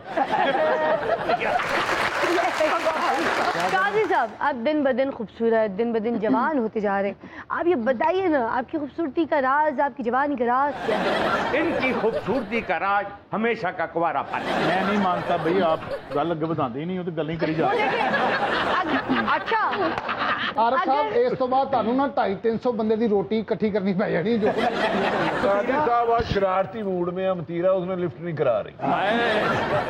काजी साहब आप दिन ब दिन खूबसूरत, दिन ब दिन जवान होते जा रहे हैं। आप ये बताइए ना, आपकी खूबसूरती का राज, आपकी जवानी का राज क्या है? इनकी खूबसूरती का राज हमेशा का कुंवारापन। मैं नहीं मानता भई, आप गल अगे बढ़ाते ही नहीं हो तो गल नहीं करी जा रही। अच्छा आरफ साहब इस तो बाद ਤੁਹਾਨੂੰ ਨਾ 250-300 ਬੰਦੇ ਦੀ ਰੋਟੀ ਇਕੱਠੀ ਕਰਨੀ ਪੈ ਜਾਣੀ ਜੋ। काजी साहब आज शरारती मूड में है, मतीरा उसमें लिफ्ट नहीं करा रही।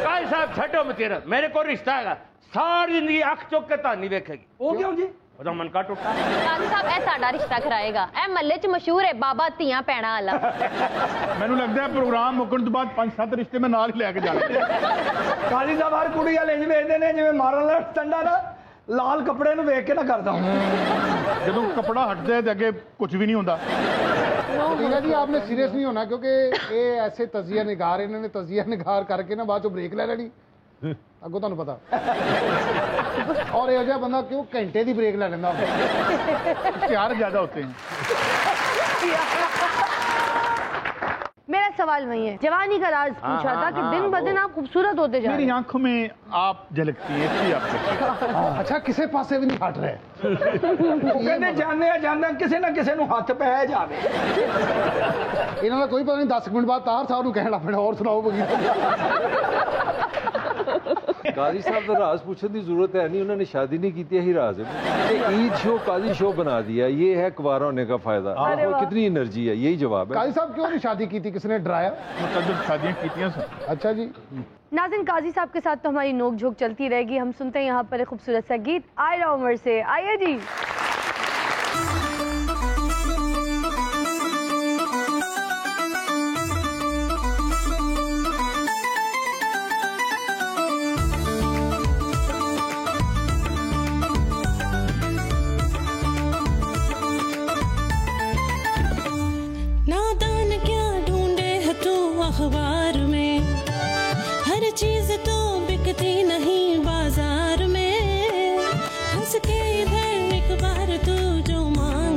काजी साहब छठो मतीरा, मेरे को रिश्ता है, सारी जिंदगी अख चुक के तानी वेखेगी। ਉਹ ਕਿਉਂ ਜੀ? ਉਹਦਾ ਮਨ ਕਾ ਟੁੱਟਾ। ਕਾਜ਼ੀ ਸਾਹਿਬ ਇਹ ਸਾਡਾ ਰਿਸ਼ਤਾ ਕਰਾਏਗਾ, ਇਹ ਮਹੱਲੇ 'ਚ ਮਸ਼ਹੂਰ ਹੈ ਬਾਬਾ ਧੀਆਂ ਪੈਣਾ ਵਾਲਾ। ਮੈਨੂੰ ਲੱਗਦਾ ਹੈ ਪ੍ਰੋਗਰਾਮ ਮੁੱਕਣ ਤੋਂ ਬਾਅਦ 5-7 ਰਿਸ਼ਤੇ ਮੈਂ ਨਾਲ ਹੀ ਲੈ ਕੇ ਜਾਣਾ। ਕਾਜੀ ਸਾਹਿਬ ਹਰ ਕੁੜੀ ਵਾਲੇ ਇੰਜ ਵੇਖਦੇ ਨੇ ਜਿਵੇਂ ਮਾਰਨ ਵਾਲਾ ਟੰਡਾ ਨਾ ਲਾਲ ਕੱਪੜੇ ਨੂੰ ਵੇਖ ਕੇ ਨਾ ਕਰਦਾ ਹੂੰ। ਜਦੋਂ ਕਪੜਾ ਹਟਦਾ ਹੈ ਤੇ ਅੱਗੇ ਕੁਝ ਵੀ ਨਹੀਂ ਹੁੰਦਾ। मतीरा जी आपने सीरियस नहीं होना, क्योंकि ये ऐसे तजिया निगार, इन्होंने तजिया निगार करके ना बाद चो ब्रेक ले लेनी अगो तुहानू पता। और यह जिहा बंदा क्यों घंटे की ब्रेक ले लेंदा? प्यार ज्यादा होते हैं। मेरा सवाल वही है, जवानी का राज पूछा था कि दिन ब दिन आप खूबसूरत होते जा रहे मेरी हैं। आंखों में आप झलकती है, इसलिए आप कहती हैं। अच्छा किसी पासे भी नहीं हट रहे। ਉਹ ਕਹਿੰਦੇ ਜਾਂਦੇ ਆ ਜਾਂਦੇ ਕਿਸੇ ਨਾ ਕਿਸੇ ਨੂੰ ਹੱਥ ਪੈ ਜਾਵੇ। ਇਹਨਾਂ ਦਾ ਕੋਈ ਪਤਾ ਨਹੀਂ 10 ਮਿੰਟ ਬਾਅਦ ਤਾਰ ਸਾਹਿਬ ਨੂੰ ਕਹਿਣਾ ਪੈਣਾ ਹੋਰ ਸੁਣਾਓ ਬਗੀ। काजी साहब का राज पूछने की जरूरत है नहीं, उन्होंने शादी नहीं की थी, यही राज है। ईद शो काजी शो बना दिया, ये है कुंवारा होने का फायदा। कितनी एनर्जी है, यही जवाब है। काजी साहब क्यों नहीं शादी की थी, किसने डराया? मतलब शादियां की थी सर। अच्छा जी। नाज़रीन काजी साहब के साथ तो हमारी नोक झोंक चलती रहेगी। हम सुनते हैं यहाँ पर एक खूबसूरत सा गीत आयरा उमर से। आइए जी। नादान क्या ढूंढे है तू अखबार में, हर चीज तो बिकती नहीं बाजार में। हंस के इधर एक बार तू जो मांग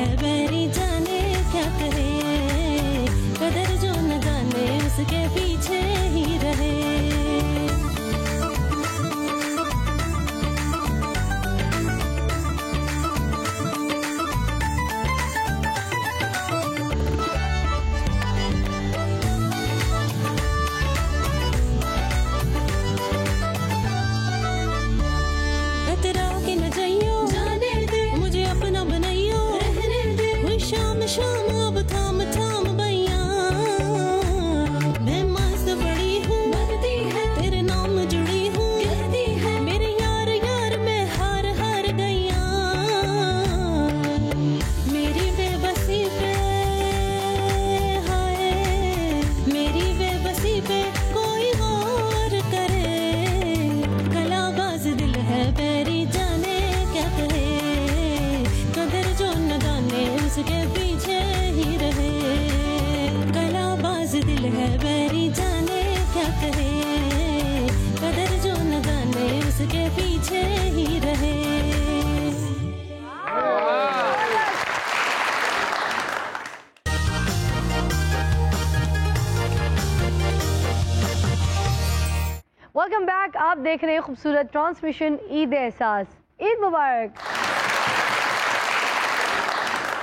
है बैरी जाने क्या करे, कदर जो न जाने उसके पीछे ही रहे। शाम अब थाम थाम बैया, मैं मस्त बड़ी हूँ, तेरे नाम जुड़ी हूँ, मेरे यार यार मैं हार हार गईया। मेरी बेबसी पे हाय, मेरी बेबसी पे कोई गौर करे, कलाबाज दिल है बैरी जाने क्या कहे, कदर जो न जाने उसके पीछे ही रहे। कलाबाज दिल है बैरी जाने क्या कहे, कदर जो न जाने उसके पीछे ही रहे। Welcome back. आप देख रहे हैं खूबसूरत ट्रांसमिशन ईद एहसास। ईद मुबारक।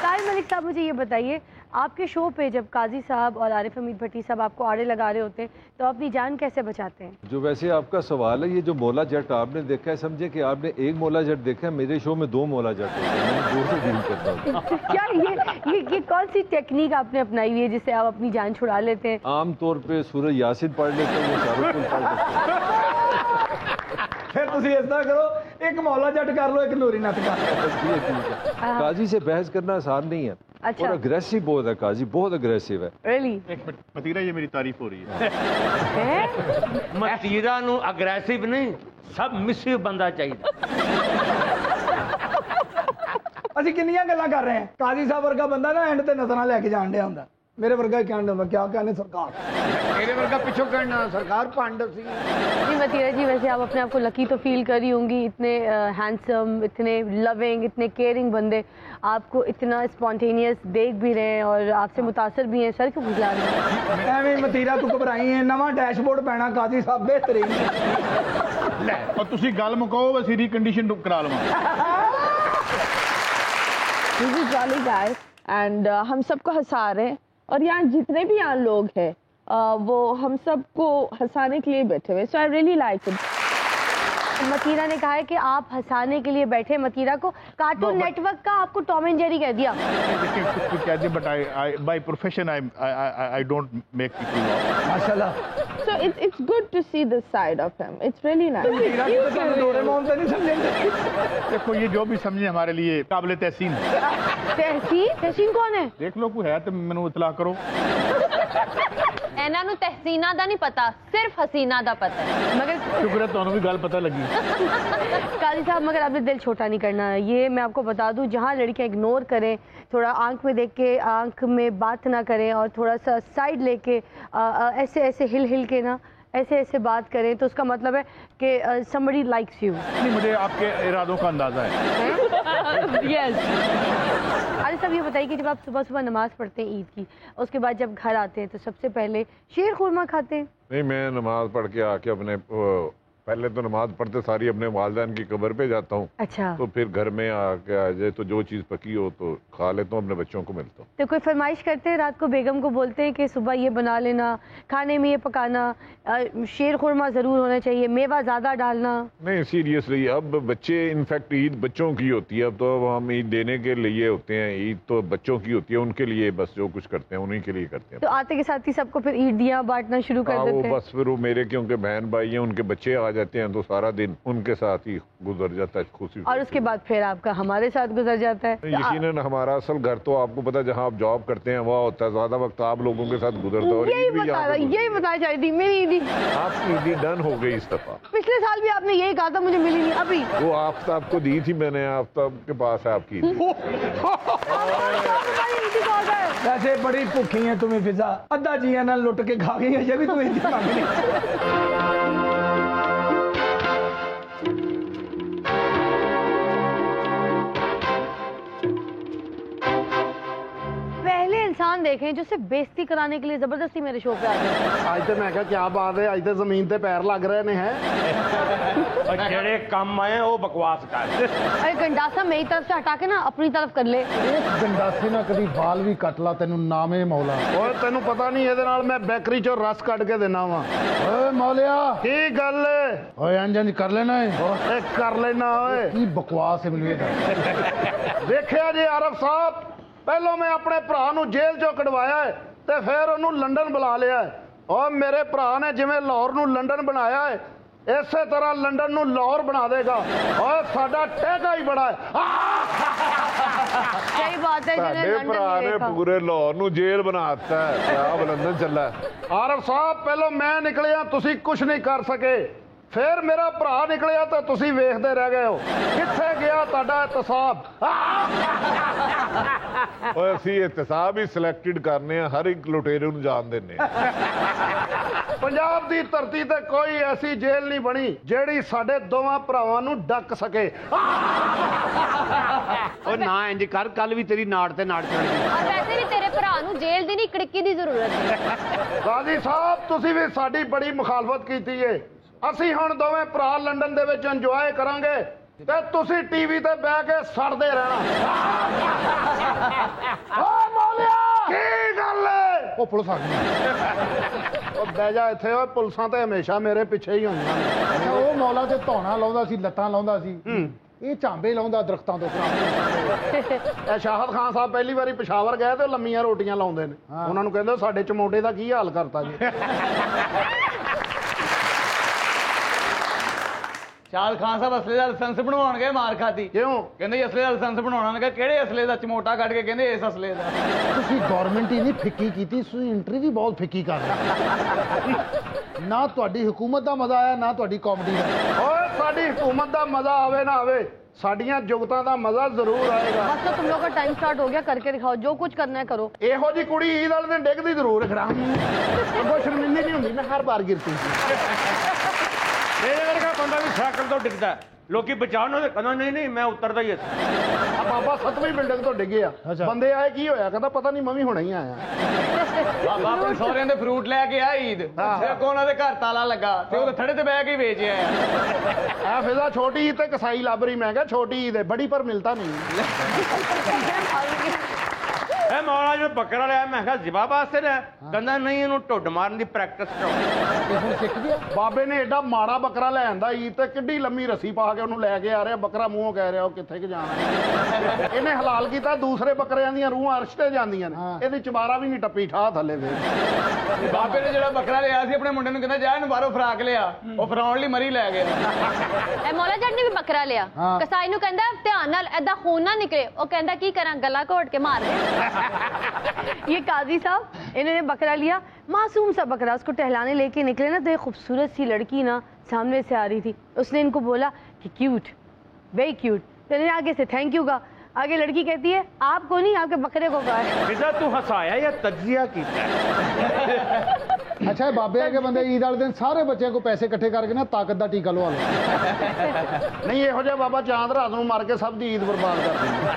ताहिर मलिक साहब, मुझे ये बताइए, आपके शो पे जब काजी साहब और आरिफ हमीद भट्टी साहब आपको आड़े लगा रहे होते हैं तो अपनी जान कैसे बचाते हैं? जो वैसे आपका सवाल है, ये जो मौला जट आपने देखा है, समझे कि आपने एक मौला जट देखा है, मेरे शो में 2 मौला जट होते हैं, मैं 2 से डील करता हूँ। क्या ये कौन सी टेक्निक आपने अपनाई हुई है जिससे आप अपनी जान छुड़ा लेते हैं? आमतौर पर सूरज यासिन पढ़ लेते हैं, शाहरुख खान पढ़ लेते हैं। फिर तुम इस तरह करो, एक मौला जट कर लो, एक नूरी नत कर लो। काजी से बहस करना आसान नहीं है। अच्छा। और अग्रेसिव बहुत है काजी, बहुत अग्रेसिव है। Really? एक मिनट मतीरा, ये मेरी तारीफ हो रही है। मतीरा नू अग्रेसिव नहीं, सब मिसिव बंदा चाहिए। ਅਸੀਂ ਕਿੰਨੀਆਂ ਗੱਲਾਂ ਕਰ ਰਹੇ ਹਾਂ। ਕਾਜ਼ੀ ਸਾਹਿਬ ਵਰਗਾ ਬੰਦਾ ਨਾ ਐਂਡ ਤੇ ਨਜ਼ਰਾਂ ਲੈ ਕੇ ਜਾਣ ਡਿਆ ਹੁੰਦਾ, मेरे वर्गा ही कहने होगा, क्या कहने सरकार, मेरे वर्गा पिछो कहना सरकार पांडव सी। जी मतीरा जी, वैसे आप अपने आप को लकी तो फील कर रही होंगी, इतने हैंडसम, इतने लविंग, इतने केयरिंग बंदे आपको इतना स्पॉन्टेनियस देख भी रहे हैं और आपसे मुतासर भी हैं। सर क्यों फुसला रहे हैं? ਐਵੇਂ ਮਤੀਰਾ ਤੂੰ ਘਬਰਾਈ ਹੈ, ਨਵਾਂ ਡੈਸ਼ਬੋਰਡ ਪੈਣਾ, ਕਾਜ਼ੀ ਸਾਹਿਬ ਬਿਹਤਰੀਨ। ਲੈ ਔਰ ਤੁਸੀਂ ਗੱਲ ਮੁਕਾਓ, ਅਸੀਂ ਰੀਕੰਡੀਸ਼ਨ ਕਰਾ ਲਵਾਂ। This is jolly guy and हम सबको हंसा रहे हैं और यहाँ जितने भी यहाँ लोग हैं वो हम सबको हंसाने के लिए बैठे हुए। सो आई रियली लाइक इट। मतीरा ने कहा है कि आप हंसाने के लिए बैठे। मतीरा को कार्टून नेटवर्क का आपको टॉम एंड जेरी कह दिया। But I by profession I don't make people laugh. माशाल्लाह। So it's good to see this side of him. It's really nice. Doraemon तो नहीं समझेंगे। देखो ये जो भी समझे हमारे लिए काबिल तहसीन है। तहसीन कौन है? देख लो कोई है तो मैंने इतला करो। ਇਹਨਾਂ ਨੂੰ ਤਹਿਸੀਨਾ ਦਾ ਨਹੀਂ ਪਤਾ, सिर्फ हसीना ਦਾ पता है। मगर शुक्र है ਤੁਹਾਨੂੰ भी गल पता लगी। काजी साहब, मगर आपने दिल छोटा नहीं करना। ये मैं आपको बता दूं, जहाँ लड़कियां इग्नोर करें, थोड़ा आंख में देख के आंख में बात ना करें और थोड़ा सा साइड लेके ऐसे ऐसे हिल के ना ऐसे ऐसे बात करें, तो उसका मतलब है कि somebody likes you। नहीं, मुझे आपके इरादों का अंदाजा है। यस। अरे सब ये बताइए कि जब आप सुबह सुबह नमाज पढ़ते हैं ईद की, उसके बाद जब घर आते हैं तो सबसे पहले शीर खुरमा खाते हैं? नहीं, मैं नमाज पढ़ के आके अपने पहले तो नमाज पढ़ते सारी अपने वालिदैन की कब्र पे जाता हूँ। अच्छा। तो फिर घर में आके आ जाए तो जो चीज़ पकी हो तो खा लेता हूँ, अपने बच्चों को मिलता हूँ। तो कोई फरमाइश करते हैं रात को, बेगम को बोलते हैं कि सुबह ये बना लेना, खाने में ये पकाना, शेर खुरमा ज़रूर होना चाहिए, मेवा ज़्यादा डालना? नहीं, सीरियसली अब बच्चे, इनफैक्ट ईद बच्चों की होती है। अब तो हम ईद देने के लिए होते हैं, ईद तो बच्चों की होती है, उनके लिए बस जो कुछ करते हैं उन्हीं के लिए करते हैं। तो आते के साथ ही सबको फिर ईदियाँ बांटना शुरू कर देते हैं? बस फिर वो मेरे क्योंकि बहन भाई हैं, उनके बच्चे आ जाते हैं तो सारा दिन उनके साथ ही गुजर जाता है खुशी। और उसके बाद फिर आपका हमारे साथ गुजर जाता है? यकीनन हमारा असल घर तो आपको पता है जहाँ आप जॉब करते हैं वहाँ होता है, ज्यादा वक्त आप लोगों के साथ गुजरता है। यही बताना चाहिए थी। मेरी ईदी, आपकी ईदी डन हो गई इस दफा। पिछले साल भी आपने यही कहा था, मुझे मिली नहीं अभी। वो आफ्ताब को दी थी मैंने, आफ्ताब के पास है आपकी ईदी। वैसे बड़ी भुखी है तुम्हें फिजा, अद्धा जिया ना लुट के खा गई है, ये भी तुम्हें ईदी मांगनी। इंसान देखें जो सिर्फ बेइज्जती कराने के लिए जबरदस्ती मेरे शो पे आ गए। ਅੱਜ ਤੇ ਮੈਂ ਕਿਹਾ ਕੀ ਬਾਤ ਹੈ, ਅੱਜ ਤੇ ਜ਼ਮੀਨ ਤੇ ਪੈਰ ਲੱਗ ਰਹੇ ਨੇ ਹੈ। ਜਿਹੜੇ ਕੰਮ ਆਏ ਉਹ ਬਕਵਾਸ ਕਰ। अरे गंडासा मेरी तरफ से हटा के ना अपनी तरफ कर ले। ਇਸ ਗੰਡਾਸੇ ਨਾਲ ਕਦੀ ਵਾਲ ਵੀ ਕੱਟ ਲਾ, ਤੈਨੂੰ ਨਾਮੇ ਮੌਲਾ। ਓਏ ਤੈਨੂੰ ਪਤਾ ਨਹੀਂ ਇਹਦੇ ਨਾਲ ਮੈਂ ਬੇਕਰੀ ਚੋਂ ਰਸ ਕੱਢ ਕੇ ਦੇਣਾ ਵਾ। ਓਏ ਮੌਲਿਆ ਕੀ ਗੱਲ ਓਏ ਅੰਜਨ ਕਰ ਲੈਣਾ ਹੈ। ਓਏ ਕਰ ਲੈਣਾ ਓਏ ਕੀ ਬਕਵਾਸ ਹੈ ਮੈਨੂੰ ਇਹ ਦੱਸ। ਦੇਖਿਆ ਜੀ ਆਰਫ ਸਾਹਿਬ, ਪਹਿਲਾਂ ਮੈਂ ਆਪਣੇ ਭਰਾ ਨੂੰ ਜੇਲ੍ਹ ਚੋਂ ਕਢਵਾਇਆ ਹੈ ਤੇ ਫਿਰ ਉਹਨੂੰ ਲੰਡਨ ਬੁਲਾ ਲਿਆ ਹੈ। ਓ ਮੇਰੇ ਭਰਾ ਨੇ ਜਿਵੇਂ ਲਾਹੌਰ ਨੂੰ ਲੰਡਨ ਬਣਾਇਆ ਹੈ, ਇਸੇ ਤਰ੍ਹਾਂ ਲੰਡਨ ਨੂੰ ਲਾਹੌਰ ਬਣਾ ਦੇਗਾ। ਓਏ ਸਾਡਾ ਟੇਢਾ ਹੀ ਬੜਾ ਹੈ। सही बात है जिन्हें ਸਾਡੇ लंदन ਭਰਾ नहीं ਨੇ देखा। ਪੂਰੇ ਲਾਹੌਰ ਨੂੰ ਜੇਲ੍ਹ ਬਣਾ ਦਿੱਤਾ ਹੈ। ਆਪ ਲੰਦਨ ਚੱਲਾ ਹੈ। ਆਰਫ ਸਾਹਿਬ, ਪਹਿਲਾਂ ਮੈਂ ਨਿਕਲਿਆ, ਤੁਸੀਂ ਕੁਝ ਨਹੀਂ ਕਰ ਸਕੇ। ਫਿਰ ਮੇਰਾ ਭਰਾ ਨਿਕਲਿਆ ਤਾਂ ਤੁਸੀਂ ਵੇਖਦੇ ਰਹਿ ਗਏ ਹੋ। ਕਿੱਥੇ ਗਿਆ ਤੁਹਾਡਾ ਇਤਸਾਬ? ਓਏ ਅਸੀਂ ਇਤਸਾਬ ਹੀ ਸਿਲੈਕਟਡ ਕਰਨੇ ਆ, ਹਰ ਇੱਕ ਲੁਟੇਰੇ ਨੂੰ ਜਾਣ ਦਿੰਨੇ ਆ। ਪੰਜਾਬ ਦੀ ਧਰਤੀ ਤੇ ਕੋਈ ਐਸੀ ਜੇਲ੍ਹ ਨਹੀਂ ਬਣੀ ਜਿਹੜੀ ਸਾਡੇ ਦੋਵਾਂ ਭਰਾਵਾਂ ਨੂੰ ਡੱਕ ਸਕੇ। ਉਹ ਨਾ ਇੰਜ ਕਰ, ਕੱਲ ਵੀ ਤੇਰੀ ਨਾੜ ਤੇ ਨਾੜ ਚੜ ਗਈ। और वैसे भी तेरे भरा नूं जेल दी नहीं कड़की दी जरूरत है। ਗਾਜ਼ੀ ਸਾਹਿਬ, ਤੁਸੀਂ ਵੀ ਸਾਡੀ ਬੜੀ ਮੁਖਾਲਫਤ ਕੀਤੀ ਏ। ਅਸੀਂ ਹੁਣ ਦੋਵੇਂ ਭਰਾ ਲੰਡਨ ਦੇ ਵਿੱਚ ਇੰਜੋਏ ਕਰਾਂਗੇ ਤੇ ਤੁਸੀਂ ਟੀਵੀ ਤੇ ਬਹਿ ਕੇ ਸੜਦੇ ਰਹਿਣਾ। ਓ ਮੌਲਿਆ ਕੀ ਗੱਲ ਏ? ਉਹ ਪੁਲਿਸ ਆ ਗਈ। ਉਹ ਬਹਿ ਜਾ ਇੱਥੇ। ਓਏ ਪੁਲਿਸਾਂ ਤੇ ਹਮੇਸ਼ਾ ਮੇਰੇ ਪਿੱਛੇ ਹੀ ਹੁੰਦੀਆਂ ਨੇ। ਉਹ ਮੌਲਾ ਤੇ ਧੌਣਾ ਲਾਉਂਦਾ ਸੀ, ਲੱਤਾਂ ਲਾਉਂਦਾ ਸੀ, ਇਹ ਝਾਂਬੇ ਲਾਉਂਦਾ ਦਰਖਤਾਂ ਤੋਂ। ਇਹ ਸ਼ਾਹਦ ਖਾਨ ਸਾਹਿਬ ਪਹਿਲੀ ਵਾਰੀ ਪਿਸ਼ਾਵਰ ਗਏ ਤੇ ਲੰਮੀਆਂ ਰੋਟੀਆਂ ਲਾਉਂਦੇ ਨੇ। ਉਹਨਾਂ ਨੂੰ ਕਹਿੰਦੇ ਸਾਡੇ ਚਮੋਟੇ ਦਾ ਕੀ ਹਾਲ ਕਰਤਾ ਜੀ। ਸ਼ਾਹਦ ਖਾਨ ਸਾਹਿਬ ਅਸਲੇ ਦਾ ਲਾਇਸੈਂਸ ਬਣਵਾਉਣਗੇ, ਮਾਰ ਖਾਦੀ। ਕਿਉਂ? ਕਹਿੰਦੇ ਜੀ ਅਸਲੇ ਦਾ ਲਾਇਸੈਂਸ ਬਣਾਉਣਾ। ਮੈਂ ਕਿਹੜੇ ਅਸਲੇ ਦਾ? ਚਮੋਟਾ ਕੱਢ ਕੇ ਕਹਿੰਦੇ ਇਸ ਅਸਲੇ ਦਾ। ਤੁਸੀਂ ਗਵਰਨਮੈਂਟ ਹੀ ਨਹੀਂ ਫਿੱਕੀ ਕੀਤੀ, ਤੁਸੀਂ ਇੰਟਰੀ ਵੀ ਬਹੁਤ ਫਿੱਕੀ ਕਰ ਰਹੇ। ਨਾ ਤੁਹਾਡੀ ਹਕੂਮਤ ਦਾ ਮਜ਼ਾ ਆਇਆ, ਨਾ ਤੁਹਾਡੀ ਕਾਮੇਡੀ ਦਾ। ਓਏ ਸਾਡੀ ਹਕੂਮਤ ਦਾ ਮਜ਼ਾ ਆਵੇ ਨਾ ਆਵੇ, ਸਾਡੀਆਂ ਜੁਗਤਾਂ ਦਾ ਮਜ਼ਾ ਜ਼ਰੂਰ ਆਏਗਾ। बस तो तुम लोग का टाइम स्टार्ट हो गया, करके दिखाओ जो कुछ करना है करो। ਇਹੋ ਜੀ ਕੁੜੀ ਈਦ ਵਾਲੇ ਦਿਨ ਡਿੱਗਦੀ ਜ਼ਰੂਰ ਖਰਾਮ। ਅੱਗੋਂ ਸ਼ਰਮਿੰਦੀ ਨਹੀਂ ਹੁੰਦੀ, ਮੈਂ ਹਰ ਵਾਰ ਗਿਰਤੀ। ਮੇਰੇ ਵਰਗਾ ਬੰਦਾ ਵੀ ਸਾਈਕਲ ਤੋਂ ਡਿੱਗਦਾ, ਲੋਕੀ ਬਚਾਉਣ ਉਹਦੇ ਕਹਿੰਦਾ ਨਹੀਂ ਨਹੀਂ ਮੈਂ ਉਤਰਦਾ ਹੀ ਸੀ। ਆ ਬਾਬਾ 7ਵੀਂ ਬਿਲਡਿੰਗ ਤੋਂ ਡਿੱਗੇ ਆ। ਬੰਦੇ ਆਏ ਕੀ ਹੋਇਆ? ਕਹਿੰਦਾ ਪਤਾ ਨਹੀਂ, ਮੈਂ ਵੀ ਹੁਣੇ ਹੀ ਆਇਆ। ਬਾਬਾ ਆਪਣੇ ਸਹੁਰਿਆਂ ਦੇ ਫਰੂਟ ਲੈ ਕੇ ਆ ਈਦ, ਤੇ ਅੱਗੋਂ ਉਹਨਾਂ ਦੇ ਘਰ ਤਾਲਾ ਲੱਗਾ ਤੇ ਉਹ ਥੜੇ ਤੇ ਬਹਿ ਕੇ ਵੇਚਿਆ ਆ। ਆ ਫਿਜ਼ਾ ਛੋਟੀ ਈਦ ਤੇ ਕਸਾਈ ਲੱਭ ਰਹੀ। ਮੈਂ ਕਿਹਾ ਛੋਟੀ ਈਦ ਹੈ, ਬੜੀ ਪਰ ਮਿਲਤਾ ਨਹੀਂ। ਇਹ ਮੌਲਾ ਜੋ ਬੱਕਰਾ ਲਿਆ, ਮੈਂ ਕਿਹਾ ਜ਼ਿਬਾ ਵਾਸਤੇ ਲਿਆ। ਕਹਿੰਦਾ ਨਹੀਂ, ਇਹਨੂੰ ਢੁੱਡ ਮਾਰਨ ਦੀ ਪ੍ਰੈਕਟਿਸ ਕਰਾਓ। ਹੁਣ ਸਿੱਖ ਗਿਆ। ਬਾਬੇ ਨੇ ਐਡਾ ਮਾੜਾ ਬੱਕਰਾ ਲੈ ਆਂਦਾ ਈਦ ਤੇ, ਕਿੱਡੀ ਲੰਮੀ ਰੱਸੀ ਪਾ ਕੇ ਉਹਨੂੰ ਲੈ ਕੇ ਆ ਰਿਹਾ। ਬੱਕਰਾ ਮੂੰਹੋਂ ਕਹਿ ਰਿਹਾ ਉਹ ਕਿੱਥੇ ਕਿ ਜਾਣਾ। ਇਹਨੇ ਹਲਾਲ ਕੀਤਾ, ਦੂਸਰੇ ਬੱਕਰਿਆਂ ਦੀਆਂ ਰੂਹਾਂ ਅਰਸ਼ ਤੇ ਜਾਂਦੀਆਂ ਨੇ, ਇਹਦੀ ਚਬਾਰਾ ਵੀ ਨਹੀਂ ਟੱਪੀ ਠਾਹ ਥੱਲੇ ਵੇ। ਬਾਬੇ ਨੇ ਜਿਹੜਾ ਬੱਕਰਾ ਲਿਆ ਸੀ ਆਪਣੇ ਮੁੰਡੇ ਨੂੰ ਕਹਿੰਦਾ ਜਾ ਇਹਨੂੰ ਬਾਹਰੋਂ ਫਰਾਕ ਲਿਆ, ਉਹ ਫਰਾਉਣ ਲਈ ਮਰੀ ਲੈ ਗਿਆ। ਇਹ ਮੌਲਾ ਜੱਟ ਨੇ ਵੀ ਬੱਕਰਾ ਲਿਆ। ਕਸਾਈ ਨੂੰ ਕਹਿੰਦਾ ਧਿਆਨ ਨਾਲ ਏਦਾਂ ਖੂਨ ਨਾ ਨਿਕਲੇ। ਉਹ ਕਹਿੰਦਾ ਕੀ ਕਰਾਂ, ਗਲਾ ਘੋਟ ਕੇ ਮਾਰ ਦੇ। ये काजी साहब, इन्होंने बकरा लिया, मासूम सा बकरा, उसको टहलाने लेके निकले ना तो एक खूबसूरत सी लड़की ना सामने से आ रही थी। उसने इनको बोला कि क्यूट, वेरी क्यूट। तो इन्होंने आगे से थैंक यू कहा। आगे लड़की कहती है आपको नहीं, आपके बकरे को कहा है। बेटा तू हंसाया या तज्जिया कीता? ਅੱਛਾ, ਇਹ ਬਾਬੇ ਆਗੇ ਬੰਦੇ ਈਦ ਵਾਲੇ ਦਿਨ ਸਾਰੇ ਬੱਚਿਆਂ ਕੋ ਪੈਸੇ ਇਕੱਠੇ ਕਰਕੇ ਨਾ ਤਾਕਤ ਦਾ ਟੀਕਾ ਲਵਾ ਲਓ। ਨਹੀਂ ਇਹੋ ਜਿਹਾ ਬਾਬਾ ਚਾਂਦ ਰਾਤ ਨੂੰ ਮਾਰ ਕੇ ਸਭ ਦੀ ਈਦ ਬਰਬਾਦ ਕਰ ਦਿੰਦਾ।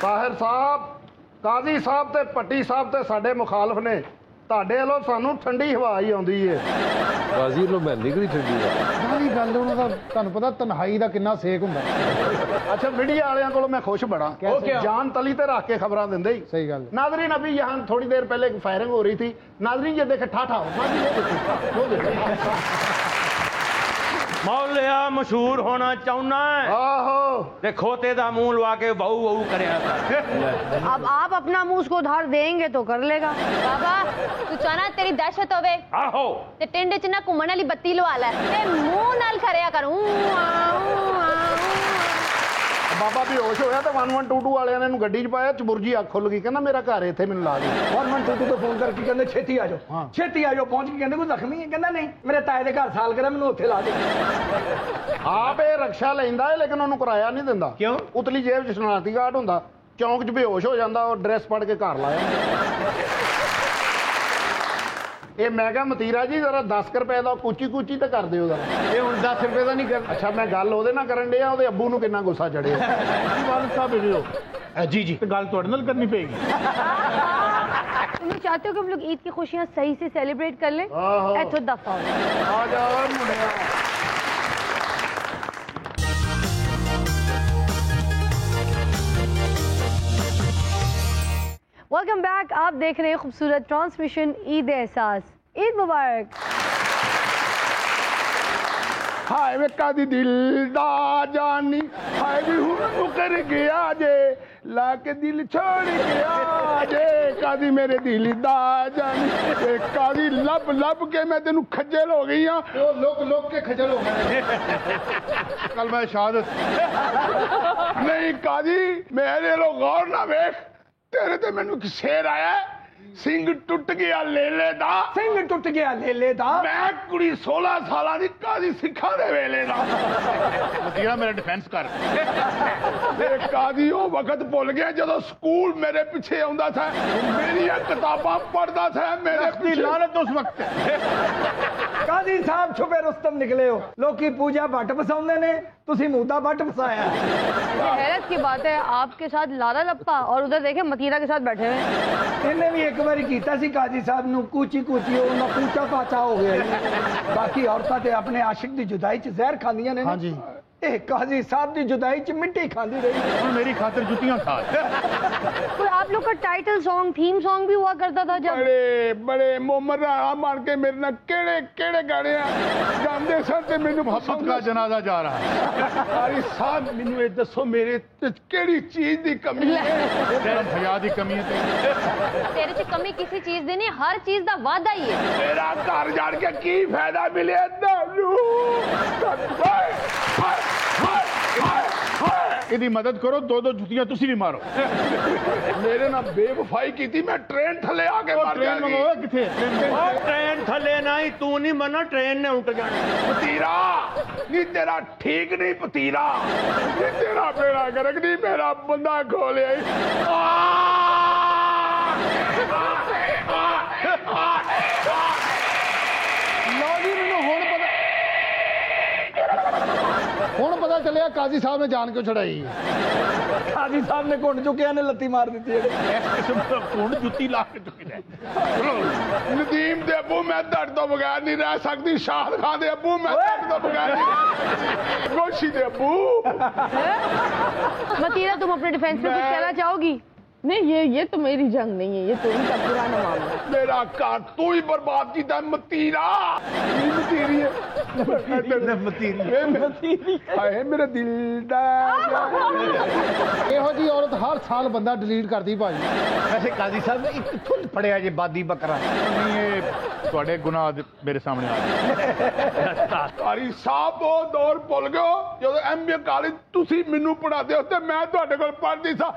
ਤਾਹਿਰ ਸਾਹਿਬ, ਕਾਜ਼ੀ ਸਾਹਿਬ ਤੇ ਪੱਟੀ ਸਾਹਿਬ ਤੇ ਸਾਡੇ ਮੁਖਾਲਫ ਨੇ। ਤੁਹਾਡੇ ਵੱਲੋਂ ਸਾਨੂੰ ਠੰਡੀ ਹਵਾ ਹੀ ਆਉਂਦੀ ਏ। ਕਾਜ਼ੀ ਵੱਲੋਂ ਮੈਂ ਨਿਕਲੀ ਠੰਡੀ ਹਵਾ। ਸਾਰੀ ਗੱਲ ਉਹਨਾਂ ਦਾ ਤੁਹਾਨੂੰ ਪਤਾ ਤਨਹਾਈ ਦਾ ਕਿੰਨਾ ਸੇਕ ਹੁੰਦਾ। ਅੱਛਾ, ਮੀਡੀਆ ਵਾਲਿਆਂ ਕੋਲੋਂ ਮੈਂ ਖੁਸ਼ ਬੜਾ, ਜਾਨ ਤਲੀ ਤੇ ਰੱਖ ਕੇ ਖਬਰਾਂ ਦਿੰਦੇ ਹੀ। ਸਹੀ ਗੱਲ। ਨਾਜ਼ਰੀਨ, अभी यहाँ थोड़ी देर पहले फायरिंग हो रही थी। नाजरीन ये देखे ठाठा मौलिया मशहूर होना चाहना है। आहो, ते खोते दा मुंह लवा के बहु बहु करया कर। अब आप अपना मुंह उसको उधार देंगे तो कर लेगा। बाबा तू चाहना तेरी दहशत होवे आहो ते टिंड च ना घुमण वाली बत्ती लवा ले ते मुंह नाल करया कर। ਬਾਬਾ ਬੇਹੋਸ਼ ਹੋਇਆ ਤਾਂ 1122 ਵਾਲਿਆਂ ਨੇ ਇਹਨੂੰ ਗੱਡੀ 'ਚ ਪਾਇਆ। ਚਬੁਰਜੀ ਅੱਖ ਖੁੱਲ ਗਈ। ਕਹਿੰਦਾ ਮੇਰਾ ਘਰ ਇੱਥੇ, ਮੈਨੂੰ ਲਾ ਦੇ। 1122 ਤੋਂ ਫੋਨ ਕਰਕੇ ਕਹਿੰਦੇ ਛੇਤੀ ਆ ਜਾਓ, ਛੇਤੀ ਆ ਜਾਓ। ਪਹੁੰਚ ਕੇ ਕਹਿੰਦੇ ਕੋਈ ਜ਼ਖਮੀ ਹੈ? ਕਹਿੰਦਾ ਨਹੀਂ, ਮੇਰੇ ਤਾਏ ਦੇ ਘਰ ਸਾਲ ਕਰਿਆ, ਮੈਨੂੰ ਉੱਥੇ ਲਾ ਦੇ। ਆਪ ਇਹ ਰਕਸ਼ਾ ਲੈਂਦਾ ਹੈ ਲੇਕਿਨ ਉਹਨੂੰ ਕਿਰਾਇਆ ਨਹੀਂ ਦਿੰਦਾ। ਕਿਉਂ? ਉਤਲੀ ਜੇਬ 'ਚ ਸ਼ਨਾਖਤੀ ਕਾਰਡ ਹੁੰਦਾ, ਚੌਂਕ 'ਚ ਬੇਹੋਸ਼ ਹੋ ਜਾਂਦਾ, ਉਹ ਡਰੈਸ ਪੜ ਕੇ ਘਰ ਲਾਇਆ। ਇਹ ਮੈਂ ਕਿਹਾ ਮਤੀਰਾ ਜੀ ਜ਼ਰਾ 10 ਰੁਪਏ ਦਾ ਕੁਚੀ ਕੁਚੀ ਤਾਂ ਕਰ ਦਿਓ ਜ਼ਰਾ। ਇਹ ਹੁਣ 10 ਰੁਪਏ ਦਾ ਨਹੀਂ ਕਰ। ਅੱਛਾ, ਮੈਂ ਗੱਲ ਉਹਦੇ ਨਾਲ ਕਰਨ ਡਿਆ, ਉਹਦੇ ਅੱਬੂ ਨੂੰ ਕਿੰਨਾ ਗੁੱਸਾ ਚੜਿਆ। ਵਾਲਦ ਸਾਹਿਬ ਵੀਡੀਓ जी जी तो गल तुहाडे नाल करनी पेगी। तुम लोग चाहते हो कि हम लोग ईद की खुशियां सही से सेलिब्रेट कर लें? इथों दफा हो। आ जाओ मुंडिया। Welcome back. आप देख रहे हैं खूबसूरत ट्रांसमिशन ईद एहसास। ईद मुबारक। हाय वे कादी दिल दा जानी, हाय भी हुण मुकर गया जे, लाके दिल छोड़ गया जे, कादी मेरे दिल दा जानी, ते कादी लब लब के मैं तेनू खज्जल हो गई हां। वो लोग के खज्जल हो गए। कल मैं शहादत नहीं कादी मेरे लो गौर ना वेख, तेरे ते मैनू शेर आया है, सिंह टुट गया लेले दा, सिंह टुट गया लेले दा, मैं कुड़ी 16 साल दी कादी सिखा दे वेले दा। मतीरा मेरा डिफेंस कर। मेरे कादी वो वक्त भुल गया जदों स्कूल मेरे पीछे आंदा था, मेरी किताबां पढ़दा था मेरे पीछे। लानत उस वक्त कादी साहब छुपे रुस्तम निकले हो। लोकी पूजा भट्ट फसाउंदे ने, तुसी मुद्दा भट्ट फसाया। हैरत की बात है, आपके साथ लाला लप्पा और उधर देखे मतीरा के साथ बैठे हुए। इन्हें भी एक बार कीता सी काजी साहब नू कूची कूची उन्हें पूचा पाचा हो गया। बाकी औरतां ते अपने आशिक दी जुदाई च जहर खांदियां ने। हाँ जी। काजी साहब दी जुदाई च मिट्टी खांदी रही। मेरी खातिर जुतियां खा। कोई आप लोग का टाइटल सॉन्ग, थीम सॉन्ग भी हुआ करता था जब? बड़े बड़े मोमर मान के मेरे ना केड़े केड़े गाने गांदे सन ते मेनू मोहब्बत का जनाजा जा रहा है। कारी साहब मेनू ये दसो मेरे ते केड़ी चीज दी कमी है? हया दी कमी है तेरे च कमी किसी चीज दी नहीं, हर चीज दा वादा ही है। मेरा घर जाड़ के की फायदा मिले इहदी मदद करो, दो जुतियां तुसी भी मारो। मेरे ना बेवफाई की थी, मैं ट्रेन थले आके मर ट्रेन मंगवाओ किथे? ट्रेन थले नहीं, तू नहीं मरना, ट्रेन ने उल्ट जाना। पतीरा नहीं तेरा ठीक नहीं, पतीरा नहीं तेरा बेड़ा गर्क नहीं, मेरा बंदा खो लिया। ਹੁਣ ਪਤਾ ਚੱਲਿਆ ਕਾਜ਼ੀ ਸਾਹਿਬ ਨੇ ਜਾਨ ਕਿਉਂ ਛੜਾਈ। काजी साहब ने घुंड चुके ने लत्ती मार दी है। घुंड जुत्ती ला के चुके ने। नदीम दे अबू मैं दर्द तो बगैर नहीं रह सकती, शाद खान दे अबू मैं दर्द तो बगैर नहीं रह सकती, गोशी दे अबू। मतीरा तुम अपने डिफेंस में कुछ कहना चाहोगी? नहीं ये तो मेरी जंग नहीं है, ये तो उनका पुराना मामला है। मेरा घर तू ही बर्बाद किया मतीरा। मतीरी है मेरे दिल दा। ਇਹੋ ਜੀ औरत हर साल बंदा डिलीट करती भाई। वैसे काजी साहब ने कित्थों पढ़िया जे बादी बकरा? ये ਤੁਹਾਡੇ ਗੁਨਾਹ ਮੇਰੇ ਸਾਹਮਣੇ ਆ ਗਏ। कारी साहब वो दौर भुल गए जो MBA कालेज तुसी मैनू पढ़ाते हो ते मैं ਤੁਹਾਡੇ ਕੋਲ पढ़दी सा।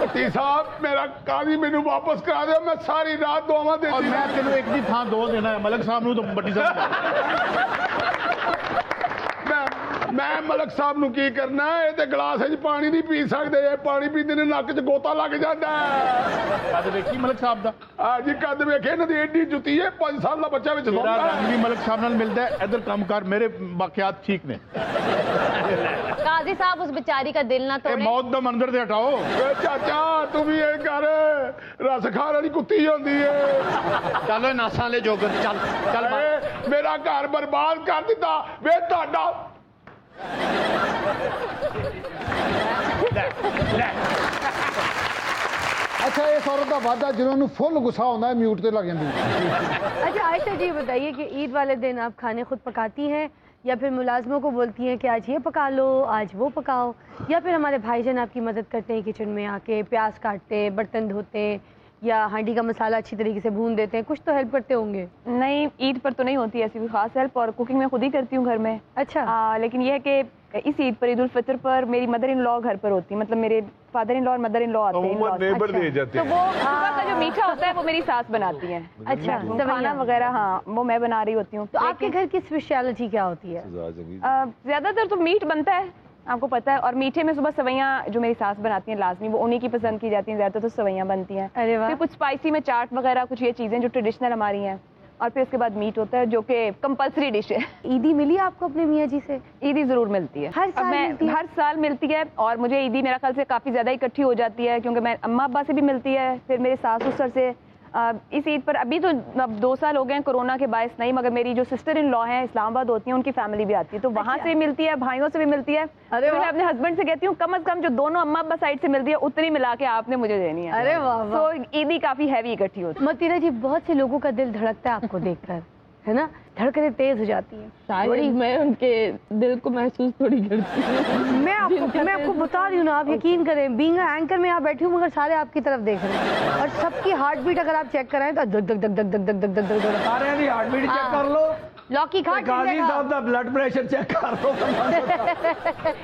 पति साहब मेरा काजी मैनू वापस करा दो, मैं सारी रात दुआवां देती। और मैं तेनू एक दी थां दो देना है, मलक साहब नू तो बड़ी मैं मलक साहब नू की करना है, ते गिलास च पानी नहीं पी सकते, पानी पीते ने नक च गोता लग जाता है। कद वेखी मलक साहब दा? हाँ जी कद वेखे, इन्हां दी एडी जुती है, 5 साल का बच्चा विच मेरा रंग भी मलक साहब नाल मिलदा है। इधर काम कर, मेरे वाकयात ठीक ने। काजी साहब उस बेचारी का दिल ना तोड़े। मौत दा मंजर ते हटाओ। चाचा तू भी ये कर, रस खाने वाली कुत्ती होंदी है। चलो नासा ले जोगर चल चल। मेरा घर बर्बाद कर दिता वे ਤੁਹਾਡਾ। अच्छा इस औरत का वादा जिन्होंने फुल गुस्सा होता है म्यूट ते लग जाती है। अच्छा आयशा जी बताइए कि ईद वाले दिन आप खाने खुद पकाती हैं या फिर मुलाजमों को बोलती हैं कि आज ये पका लो, आज वो पकाओ, या फिर हमारे भाईजान आपकी मदद करते हैं किचन में आके, प्याज काटते, बर्तन धोते या हांडी का मसाला अच्छी तरीके से भून देते हैं? कुछ तो हेल्प करते होंगे। नहीं ईद पर तो नहीं होती ऐसी कोई खास हेल्प, और कुकिंग मैं खुद ही करती हूँ घर में। अच्छा। लेकिन यह है कि इस ईद पर, ईद उल फितर पर मेरी मदर इन लॉ घर पर होती है, मतलब मेरे फादर इन लॉ और मदर इन लॉ आते हैं। तो वो सुबह का जो मीठा होता है वो मेरी सास बनाती है। अच्छा। खाना वगैरह हाँ वो मैं बना रही होती हूँ। तो आपके घर की स्पेशलिटी क्या होती है? ज्यादातर तो मीट बनता है, आपको पता है, और मीठे में सुबह सवैयाँ जो मेरी सास बनाती हैं लाजमी, वो उन्हीं की पसंद की जाती हैं, ज्यादातर तो सवैयाँ बनती हैं। अरे वाह। फिर कुछ स्पाइसी में चाट वगैरह, कुछ ये चीजें जो ट्रेडिशनल हमारी हैं और फिर उसके बाद मीट होता है जो कि कंपलसरी डिश है। ईदी मिली आपको अपने मियाँ जी से? ईदी जरूर मिलती है, हर साल मिलती है? हर साल मिलती है, और मुझे ईदी मेरा ख्याल से काफ़ी ज़्यादा इकट्ठी हो जाती है, क्योंकि मैं अम्मा अब्बा से भी मिलती है, फिर मेरे सास ससुर से। इस ईद पर अभी तो अब 2 साल हो गए हैं कोरोना के बायस नहीं, मगर मेरी जो सिस्टर इन लॉ हैं इस्लामाबाद होती हैं, उनकी फैमिली भी आती है, तो वहाँ से मिलती है, भाइयों से भी मिलती है। अरे मैं अपने हस्बैंड से कहती हूँ कम से कम जो दोनों अम्मा अब्बा साइड से मिलती है उतनी मिला के आपने मुझे देनी है। अरे वाह, तो ईदी काफ़ी हैवी इकट्ठी होती है। मतीरा जी, बहुत से लोगों का दिल धड़कता है आपको देखकर, है ना? धड़कनें तेज हो जाती हैं। शायद मैं उनके दिल को महसूस थोड़ी करती हूँ। मैं आपको बता रही हूँ ना, आप यकीन करें, बीइंग एंकर में यहाँ बैठी हूँ मगर सारे आपकी तरफ देख रहे हैं, और सबकी हार्ट बीट अगर आप चेक कराएं तो धक धक धक धक धक धक धक धक धक। सारे दी हार्ट बीट चेक कर लो, लौकी खा गाजी साहब का ब्लड प्रेशर चेक कर लो।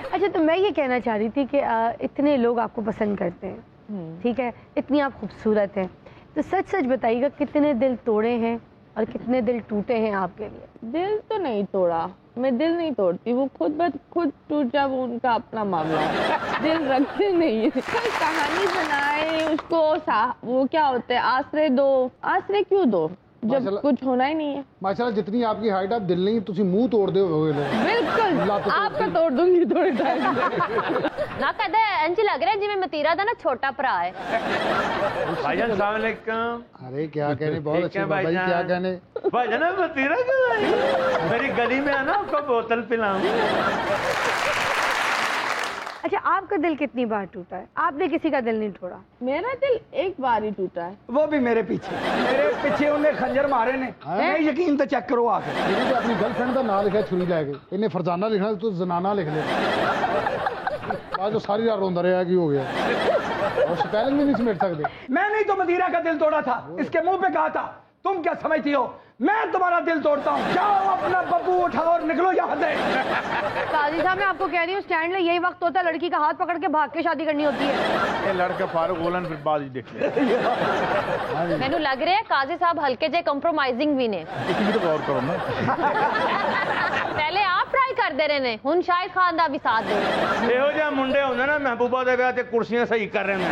अच्छा, तो मैं ये कहना चाह रही थी कि इतने लोग आपको पसंद करते हैं, ठीक है, इतनी आप खूबसूरत हैं, तो सच सच बताइएगा कितने दिल तोड़े हैं और कितने दिल टूटे हैं आपके लिए? दिल तो नहीं तोड़ा, मैं दिल नहीं तोड़ती, वो खुद टूट जाए वो उनका अपना मामला है। दिल रखते नहीं है। कोई कहानी बनाए उसको वो क्या होता है, आश्रय दो। आश्रय क्यों दो जब कुछ होना ही नहीं है? माशाल्लाह जितनी आपकी हाइट, आप दिल नहीं, तुसी मुंह तोड़ दे होगे लोग। बिल्कुल, आपका तोड़ दूंगी थोड़े टाइम ना कहते इंज लग रहा है जिਵੇਂ मतीरा दा ना छोटा भरा है। भाईजान अस्सलाम वालेकुम। अरे क्या कहने, बहुत अच्छे भाई, क्या कहने भाईजान, मतीरा क्यों आई? मेरी गली में आना, आपको बोतल पिलाऊं। अच्छा, आपका दिल कितनी बार टूटा है? आपने किसी का दिल नहीं तोड़ा? मेरा दिल एक बार ही टूटा है, वो भी मेरे पीछे उन्हें खंजर मारे ने। नहीं यकीन तो चेक करो आके। तो अपनी गर्लफ्रेंड का नाम लिखा छुरी लैके, इन्हें फरजाना लिखना तो जनाना लिख ले। आज तो सारी रात रोंदा रहा कि हो गया, और स्पेलिंग भी नहीं समेट सकते। मैं नहीं तो मदीरा का दिल तोड़ा था, इसके मुंह पे कहा था। तुम क्या समझती हो मैं तुम्हारा दिल तोड़ता हूँ? जाओ अपना बब्बू उठाओ और निकलो यहाँ से। काजी साहब, मैं आपको कह रही हूँ, स्टैंड में यही वक्त होता है लड़की का हाथ पकड़ के भाग के शादी करनी होती है। ये लड़का फारूक बोलन फिर बाद ही देख ले। मैनू लग रहा है काजी साहब हल्के जे कंप्रोमाइजिंग भी ने। तुम भी तो गौर करो ना। पहले आप ट्राई करते रहे ने, हुन शाहिद खान दा भी साथ दे। ਇਹੋ ਜਿਹੇ ਮੁੰਡੇ ਹੁੰਦੇ ਨਾ ਮਹਿਬੂਬਾ ਦੇ ਵਿਆਹ ਤੇ ਕੁਰਸੀਆਂ ਸਹੀ ਕਰ ਰਹੇ ਨੇ।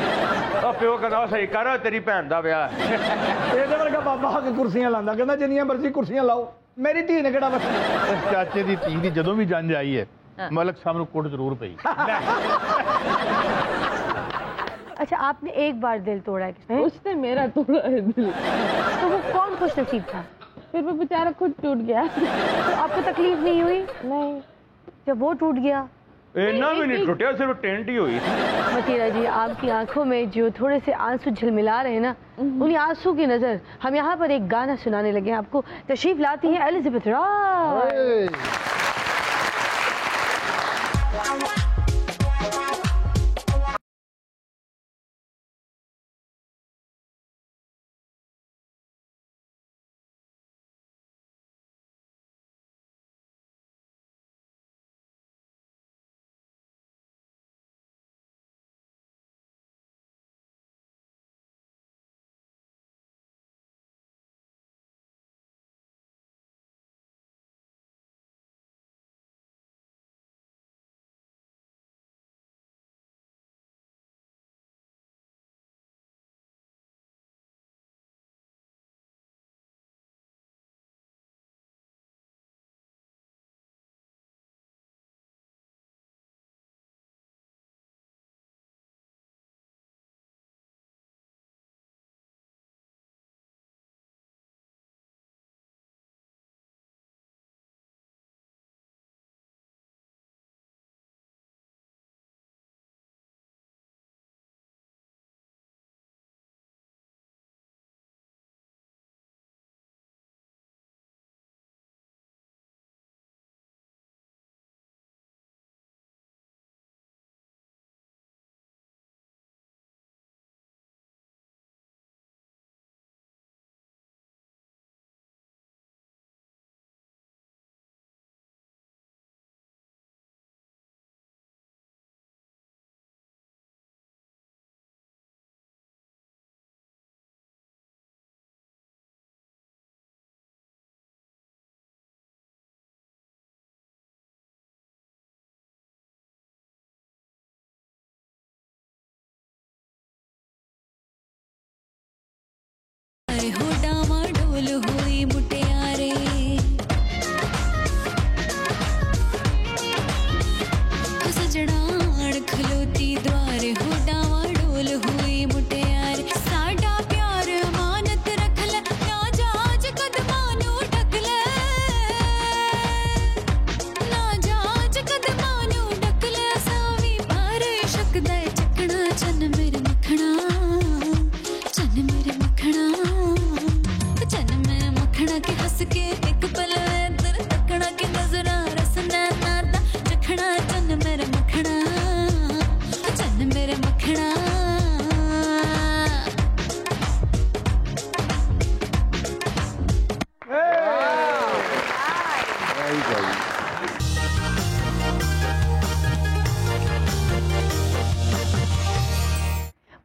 ਉਹ ਪਿਓ ਕਹਿੰਦਾ ਸਹੀ ਕਰ, ਤੇਰੀ ਭੈਣ ਦਾ ਵਿਆਹ ਹੈ। ਇਹਦੇ ਵਰਗਾ ਬਾਬਾ ਆ ਕੇ ਕੁਰਸੀਆਂ ਲਾਉਂਦਾ, ਕਹਿੰਦਾ ਜਿੰਨੀਆਂ ਮਰਜ਼ੀ ਕੁਰਸੀਆਂ ਲਾਓ, ਮੇਰੀ ਧੀ ਨੇ ਕਿਹੜਾ ਵਸਣਾ। ਇਸ ਚਾਚੇ ਦੀ ਧੀ ਦੀ ਜਦੋਂ ਵੀ ਜੰਜ ਆਈ ਹੈ, ਮਲਕ ਸਾਹਿਬ ਨੂੰ ਕੁੱਟ ਜ਼ਰੂਰ ਪਈ। अच्छा, आपने एक बार दिल तोड़ा है? उसने मेरा तोड़ा है दिल। तो वो कौन खुश नसीब था? फिर वो बेचारा खुद टूट गया। तो आपको तकलीफ नहीं हुई? नहीं। जब वो टूट गया? इतना भी नहीं टूटा, सिर्फ टेंट ही हुई। मतीरा जी, आपकी आंखों में जो थोड़े से आंसू झिलमिला रहे हैं ना, उन्हीं आंसू की नजर हम यहाँ पर एक गाना सुनाने लगे हैं आपको। तशरीफ लाती हैं एलिजाबेथ रॉय।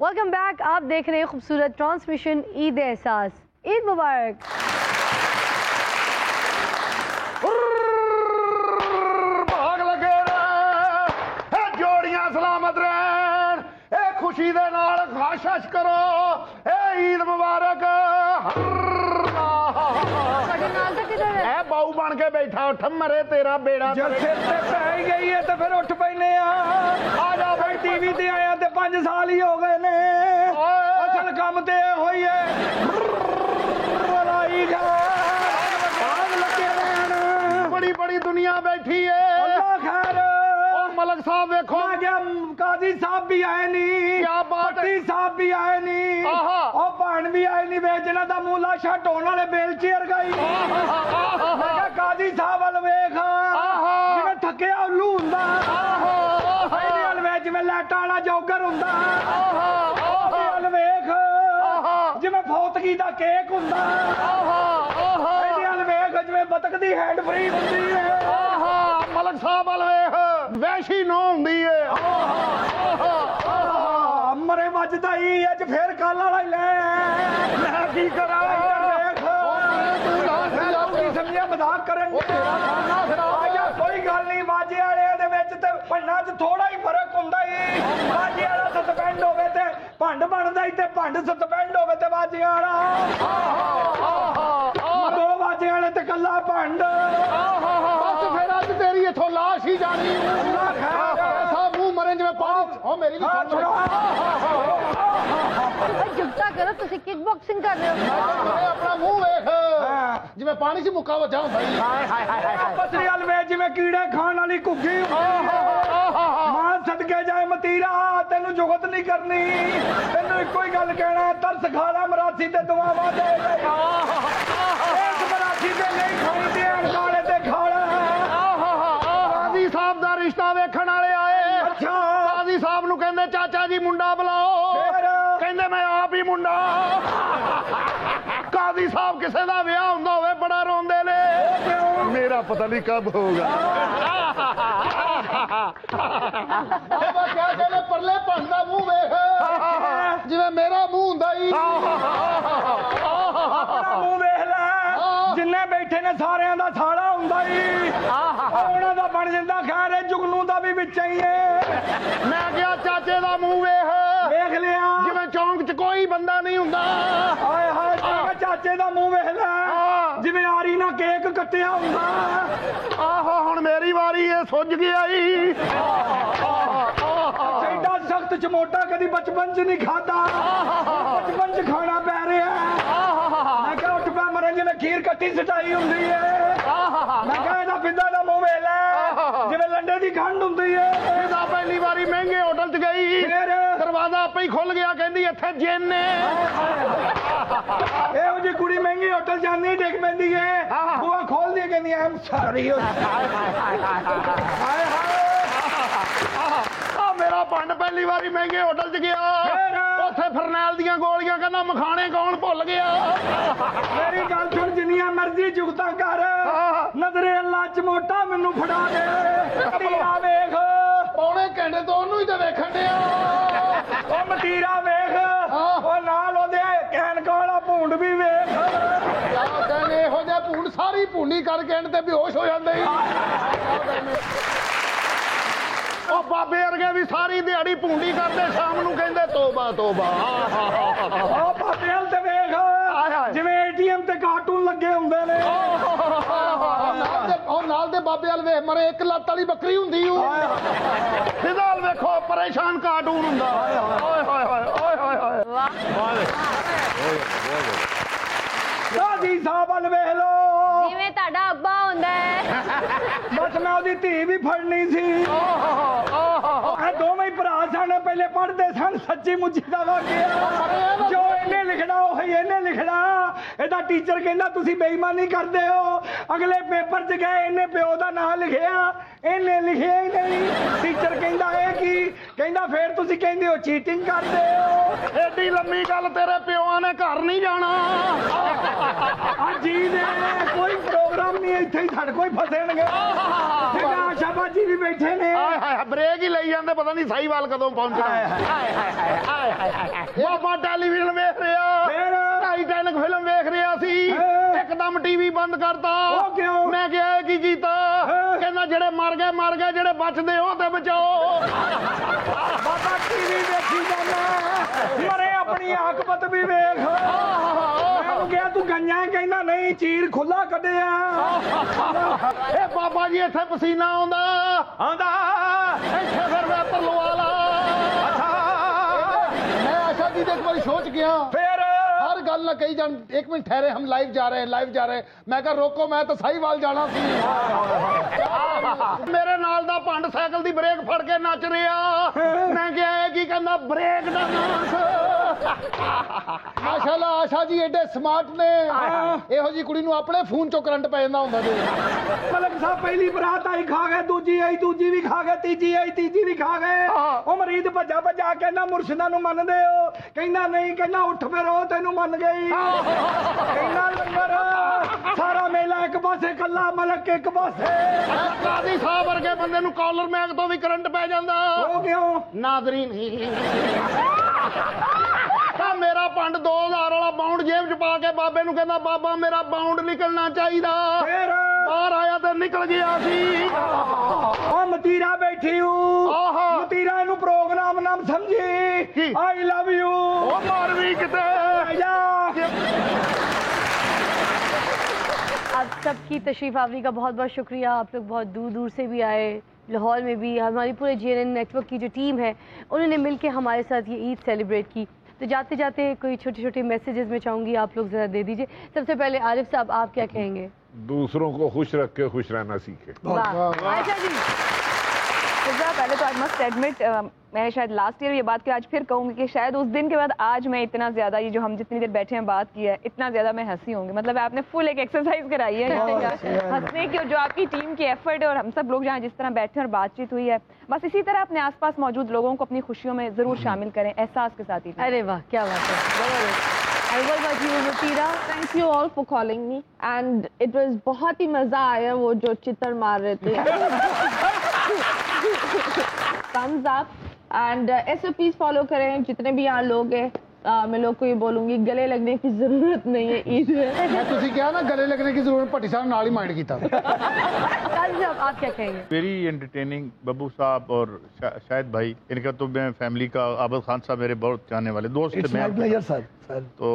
Welcome back. आप देख रहे हैं खूबसूरत ट्रांसमिशन ईद एहसास। ईद मुबारक। भाग लगे रहे जोड़ियां सलामत रहन खुशी दे नाल खाशश करो ईद मुबारक। बाऊ बन के बैठा उठ मरे तेरा बेड़ा जब सिर ते पै ही गई है तो फिर उठ पैने आ जा भाई टीवी ते आया ते 5 साल ही हो गए ने असल काम ते होई है लाई जा भाग लगे रहन बड़ी बड़ी दुनिया बैठी है अल्लाह खैर मलक साहब देखो काजी साहब भी आए नहीं क्या बात पट्टी साहब भी आए नहीं और भैन भी आए नहीं वे जिन्हां दा मूला शट होने वाले बेलचेर गई काजी साहब वाल वेख जिवें थकिया उल्लू हुंदा ਇਹਦੇ ਵੱਲ ਵੇਖ ਜਿਵੇਂ ਲੈਟਾਂ ਵਾਲਾ ਜੋਗਰ ਹੁੰਦਾ ਉਹਦੇ ਵੱਲ ਵੇਖ ਜਿਵੇਂ ਫੌਤਗੀ ਦਾ ਕੇਕ ਹੁੰਦਾ ਇਹਦੇ ਵੱਲ ਵੇਖ ਜਿਵੇਂ ਬਤਕ ਦੀ ਹੈਂਡ ਫਰੀ ਹੁੰਦੀ ਹੈ ਮਲਕ ਸਾਹਿਬ ਵਾਲ ਵੇਖ ਵੈਸ਼ੀ ਨੋ ਹੁੰਦੀ ਏ ਮਰੇ ਵੱਜਦਾ ਹੀ ਅੱਜ ਫੇਰ ਕੱਲ ਵਾਲਾ ਹੀ ਲੈ ਮੈਂ ਕੀ ਕਰਾਂ ਤੂੰ ਸਮਝਿਆ ਮਜ਼ਾਕ ਕਰਨ ਕੋਈ ਗੱਲ ਨਹੀਂ ਬਾਜੇ ਵਾਲਿਆਂ ਦੇ ਵਿੱਚ ਤੇ ਭੰਡਾਂ 'ਚ ਥੋੜਾ ਹੀ ਫਰਕ ਹੁੰਦਾ ਹੀ ਬਾਜੇ ਵਾਲਾ ਸਸਪੈਂਡ ਹੋਵੇ ਤੇ ਭੰਡ ਬਣਦਾ ਹੀ ਤੇ ਭੰਡ ਸਸਪੈਂਡ ਹੋਵੇ ਤੇ ਬਾਜੇ ਵਾਲਾ ਦੋ ਬਾਜੇ ਵਾਲੇ ਤੇ ਕੱਲਾ ਭੰਡ ਬਸ ਫਿਰ ਅੱਜ ਤੇਰੀ ਇੱਥੋਂ ਲਾਸ਼ ਹੀ ਜਾਣੀ ਐਸਾ ਮੂੰਹ ਮਰੇ ਜਿਵੇਂ ਪਾਣੀ ਉਹ ਮੇਰੀ ਵੀ जुगता करो तुसी किक बॉक्सिंग कर रहे हो अपना मुंह वेख जिवें पानी च मुक्का वजा हुंदा ही हाय हाय हाय पतली वाल वे जिवें कीड़े खाण वाली घुग्गी मां सदके जाए मतीरा तेनू जुगत नहीं करनी तेनू इको ही गल कहना तरस खा ला मरासी ते दुआवां दे इस मरासी ते नहीं खाई ते अणकाले ते खाला काजी साहब दा रिश्ता वेखण वाले आए अच्छा काजी साहब नू कहंदे चाचा जी मुंडा बुलाओ कहंदे मैं आप ही मुंडा काजी साहब किसे दा विआह हुंदा होवे बड़ा रोंदे ने मेरा पता नहीं कब होगा क्या कहने परले भंड दा मुंह वेख जिवें मेरा मुंह हुंदा ही अपना मुंह वेख ले जिन्ने बैठे ने सारियां दा साड़ा हुंदा ही ਉਹਨਾਂ ਦਾ ਬਣ ਜਾਂਦਾ ਖੈਰ ਜੁਗਨੂ ਦਾ ਵੀ ਵਿੱਚ ਹੀ ਹੈ ਮੈਂ ਕਿਹਾ ਚਾਚੇ ਦਾ ਮੂੰਹ ਵੇਖ ਲਿਆ ਜਿਵੇਂ ਚੌਂਕ 'ਚ ਕੋਈ ਬੰਦਾ ਨਹੀਂ ਹੁੰਦਾ ਹਾਏ ਹਾਏ ਚਾਚੇ ਦਾ ਮੂੰਹ ਵੇਖ ਲੈ ਜਿਵੇਂ ਆਰੀ ਨਾਲ ਕੇਕ ਕੱਟਿਆ ਹੁੰਦਾ ਆਹੋ ਹੁਣ ਮੇਰੀ ਵਾਰੀ ਏ ਸੁੱਜ ਗਿਆ ਈ ਐਡਾ ਸਖਤ ਚਮੋਟਾ ਕਦੀ ਬਚਪਨ 'ਚ ਨਹੀਂ ਖਾਦਾ ਬਚਪਨ 'ਚ ਖਾਣਾ ਪੈ ਰਿਹਾ ਮੈਂ ਕਿਹਾ ਉੱਠ ਪੈ ਮਰਨ ਜਿਵੇਂ ਖੀਰ ਕੱਟੀ ਸਟਾਈ ਹੁੰਦੀ ਏ ਮੈਂ ਕਿਹਾ ਇਹਦਾ ਪਿੰਦਾ ਦਾ ਮੂੰਹ ਵੇਖ ਲੈ ਜਿਵੇਂ ਲੰਡੇ ਦੀ ਖੰਡ ਹੁੰਦੀ ਏ ਇਹਦਾ ਪਹਿਲੀ ਵਾਰੀ ਮਹਿੰਗੇ ਹੋਟਲ 'ਚ ਗਈ ਦਰਵਾਜ਼ਾ ਆਪੇ ਹੀ ਖੁੱਲ ਗਿਆ ਕਹਿੰਦੀ ਇੱਥੇ ਜਿੰਨ ਏ ਇਹੋ ਜਿਹੀ ਕੁੜੀ ਮਹਿੰਗੇ ਹੋਟਲ ਜਾਂਦੀ ਡਿੱਗ ਪੈਂਦੀ ਏ ਬੂਹਾ ਖੋਲਦੀ ਏ ਕਹਿੰਦੀ ਆਮ ਸੌਰੀ ਹਾਏ ਹਾਏ ਮੇਰਾ ਭੰਡ ਪਹਿਲੀ ਵਾਰੀ ਮਹਿੰਗੇ ਹੋਟਲ 'ਚ ਗਿਆ ਉੱਥੇ ਫਰਨੈਲ ਦੀਆਂ ਗੋਲੀਆਂ ਕਹਿੰਦਾ ਮਖਾਣੇ ਕੌਣ ਭੁੱਲ ਗਿਆ ਮੇਰੀ ਗੱਲ ਸੁਣ ਜਿੰਨੀਆਂ ਮਰਜ਼ੀ ਜੁਗਤਾਂ ਕਰ ਨਜ਼ਰੇ ਅੱਲਾ ਚਮੋਟਾ ਮੈਨੂੰ ਫੜਾ ਦੇ ਮਤੀਰਾ ਵੇਖ ਪੌਣੇ ਘੰਟੇ ਤੋਂ ਉਹਨੂੰ ਹੀ ਤੇ ਵੇਖਣ ਡਿਆ ਉਹ ਮਤੀਰਾ ਵੇਖ ਉਹ ਨਾਲ ਉਹਦੇ ਕੈਨਕਾਂ ਵਾਲਾ ਭੂੰਡ ਵੀ ਵੇਖ ਕਹਿੰਦੇ ਇਹੋ ਜਿਹਾ ਭੂੰਡ ਸਾਰੀ ਭੂੰਡੀ ਕਰਕੇ ਐਂਡ ਤੇ ਬੇਹੋਸ਼ ਹੋ ਜਾਂਦੇ ਹੀ ਉਹ ਬਾਬੇ ਵਰਗੇ ਵੀ ਸਾਰੀ ਦਿਹਾੜੀ ਭੂੰਡੀ ਕਰਦੇ ਸ਼ਾਮ ਨੂੰ ਕਹਿੰਦੇ ਤੋਬਾ ਤੋਬਾ ਉਹ ਬਾਬੇ ਵਾਲ ਤੇ ਵੇਖ ਜਿਵੇਂ ਏਟੀਐਮ ਤੇ ਕਾਰਟੂਨ ਲੱਗੇ ਹੁੰਦੇ ਨੇ ਉਹ ਨਾਲ ਦੇ ਬਾਬੇ ਵਾਲ ਵੇਖ ਮਰੇ ਇੱਕ ਲੱਤ ਵਾਲੀ ਬੱਕਰੀ ਹੁੰਦੀ ਉਹ ਸਿੱਧਾ ਵੇਖੋ ਪਰੇਸ਼ਾਨ ਕਾਰਟੂਨ ਹੁੰਦਾ ਓਏ ਹੋਏ ਹੋਏ ਓਏ ਹੋਏ ਹੋਏ ਵਾਹ ਕਾਜੀ ਸਾਹਿਬ ਵੱਲ ਵੇਖ ਲੋ ਜਿਵੇਂ ਤੁਹਾਡਾ ਅੱਬਾ ਹੁੰਦਾ ਹੈ ਬਸ ਮੈਂ ਉਹਦੀ ਧੀ ਵੀ ਫੜਨੀ ਸੀ ਇਹ ਦੋਵੇਂ ਹੀ ਭਰਾ ਸਨ ਪਹਿਲੇ ਪੜ੍ਹਦੇ ਸਨ ਸੱਚੀ ਮੁੱਚੀ ਦਾ ਵਾਕਿਆ ਜੋ ਇਹਨੇ ਲਿਖਣਾ ਉਹ ਇਹਨੇ ਲਿਖਣਾ ਇਹਦਾ ਟੀਚਰ ਕਹਿੰਦਾ ਤੁਸੀਂ ਬੇਈਮਾਨੀ ਕਰਦੇ ਹੋ ਅਗਲੇ ਪੇਪਰ 'ਚ ਗਏ ਇਹਨੇ ਪਿਓ ਦਾ ਨਾਂ ਲਿਖਿਆ ਇਹਨੇ ਲਿਖਿਆ ਹੀ ਨਹੀਂ ਟੀਚਰ ਕਹਿੰਦਾ ਇਹ ਕੀ ਕਹਿੰਦਾ ਫੇਰ ਤੁਸੀਂ ਕਹਿੰਦੇ ਹੋ ਚੀਟਿੰਗ ਕਰਦੇ ਹੋ ਐਡੀ ਲੰਮੀ ਗੱਲ ਤੇਰੇ ਪਿਓਾਂ ਨੇ ਘਰ ਨਹੀਂ ਜਾਣਾ ਜੀ ਨੇ ਕੋਈ ਪ੍ਰੋਗਰਾਮ ਨਹੀਂ ਇੱਥੇ ਹੀ ਸਾਡੇ ਕੋਈ ਫਸਣਗੇ ਆਸ਼ਾ ਬਾਜੀ ਵੀ ਬੈਠੇ ਨੇ ਬ੍ਰੇਕ ਹੀ ਲਈ ਜਾਂਦੇ ਪਤਾ ਨਹੀਂ ਸਾਈਵਾਲ ਕਦੋਂ ਪਹੁੰਚਣਾ ਬਾਬਾ ਟੈਲੀਵਿਜ਼ਨ ਵੇਖ ਰਿਹਾ ਫਿਰ ਟਾਈਟੈਨਿਕ ਫਿਲਮ ਵੇਖ ਰਿਹਾ ਸੀ ਇੱਕਦਮ ਟੀਵੀ ਬੰਦ ਕਰਤਾ ਉਹ ਕਿਉਂ ਮੈਂ ਕਿਹਾ ਕੀ ਕੀਤਾ ਕਹਿੰਦਾ ਜਿਹੜੇ ਮਰ ਗਏ ਜਿਹੜੇ ਬਚਦੇ ਉਹ ਤੇ ਬਚਾਓ ਬਾਬਾ ਟੀਵੀ ਵੇਖੀ ਜਾਂਦਾ ਮਰੇ ਆਪਣੀ ਆਕਬਤ ਵੀ ਵੇਖ ਮੈਂ ਕਿਹਾ ਤੂੰ ਗੰਜਾਂ ਕਹਿੰਦਾ ਨਹੀਂ ਚੀਰ ਖੁੱਲਾ ਕੱਢਿਆ ਇਹ ਬਾਬਾ ਜੀ ਇੱਥੇ ਪਸੀਨਾ ਆਉਂਦਾ ਇੱਥੇ ਫਿਰ ਵੈਪਰ ਲਵਾ ਲਾ मैं आशा जी देख बारी सोच गया फिर हर गल ना कही जान एक मिनट ठहरे हम लाइव जा रहे हैं मैं कहा रोको मैं तो साहीवाल जाना सी मेरे नाल दा भंड साइकिल दी ब्रेक फड़ के नच रहा मैं क्या की कहंदा ब्रेक दा डांस माशाल्लाह आशा जी एडे स्मार्ट ने ਇਹੋ ਜੀ ਕੁੜੀ ਨੂੰ ਆਪਣੇ ਫੋਨ ਚੋਂ ਕਰੰਟ ਪੈ ਜਾਂਦਾ ਹੁੰਦਾ ਜੀ ਮਲਕ ਸਾਹਿਬ ਪਹਿਲੀ ਬਰਾਤ ਆਈ ਖਾ ਗਏ ਦੂਜੀ ਆਈ ਦੂਜੀ ਵੀ ਖਾ ਗਏ ਤੀਜੀ ਆਈ ਤੀਜੀ ਵੀ ਖਾ ਗਏ ਉਹ ਮਰੀਦ ਭੱਜਾ ਕਹਿੰਦਾ ਮੁਰਸ਼ਿਦਾਂ ਨੂੰ ਮੰਨਦੇ ਹੋ ਕਹਿੰਦਾ ਨਹੀਂ ਕਹਿੰਦਾ ਉੱਠ ਫਿਰ ਉਹ ਤੈਨੂੰ ਮੰਨ ਗਈ ਕਹਿੰਦਾ ਲੰਗਰ ਸਾਰਾ ਮੇਲਾ ਇੱਕ ਪਾਸੇ ਕੱਲਾ ਮਲਕ ਇੱਕ ਪਾਸੇ ਕਾਦੀ ਸਾਹਿਬ ਵਰਗੇ ਬੰਦੇ ਨੂੰ ਕਾਲਰ ਮੈਗ ਤੋਂ ਵੀ ਕਰੰਟ ਪੈ ਜਾਂਦਾ ਉਹ ਕਿਉਂ ਨਾਜ਼ਰੀਨ मेरा पंड 2000 वाला बाउंड जेब च पा के बाबे नूं कहंदा बाबा मेरा बाउंड निकलना चाहिदा बाहर आया तो निकल गया सी ओ मतीरा बैठी हूं मतीरा इनू प्रोग्राम नाम समझी आई लव यू ओ मारवी किते आप सबकी तशरीफ आवरी का बहुत बहुत शुक्रिया। आप लोग बहुत दूर दूर से भी आए, लाहौर में भी हमारी पूरे JNN नेटवर्क की जो टीम है उन्होंने मिलकर हमारे साथ ये ईद सेलिब्रेट की। तो जाते जाते कोई छोटे छोटे मैसेजेस मैं चाहूँगी आप लोग ज़रा दे दीजिए। सबसे पहले आरिफ साहब आप क्या कहेंगे? दूसरों को खुश रख के खुश रहना सीखे। आयशा जी पहले तो आई मस्ट एडमिट मैंने शायद लास्ट ईयर ये बात की, आज फिर कहूँगी कि शायद उस दिन के बाद आज मैं इतना ज़्यादा ये जो हम जितनी देर बैठे हैं बात की है इतना ज़्यादा मैं हंसी होंगी। मतलब आपने फुल एक एक्सरसाइज कराई है हंसने की और जो आपकी टीम की एफर्ट है और हम सब लोग जहाँ जिस तरह बैठे और बातचीत हुई है बस इसी तरह अपने आसपास मौजूद लोगों को अपनी खुशियों में ज़रूर शामिल करें एहसास के साथ ही। अरे वाह क्या बात है। Thank you all for calling me and it was बहुत ही मजा आया वो जो चित्तर मार रहे थे thumbs up and SOPs follow करें जितने भी यहाँ लोग हैं। मैं लोग को ये बोलूंगी गले लगने की जरूरत नहीं है ईद में। मैं तुझे क्या ना गले लगने की जरूरत भट्टी साहब नाल ही माइंड कीता। आप क्या कहेंगे? वेरी एंटरटेनिंग बब्बू साहब और शायद भाई इनका तो मैं फैमिली का आबद खान साहब मेरे बहुत चाहने वाले दोस्त हैं तो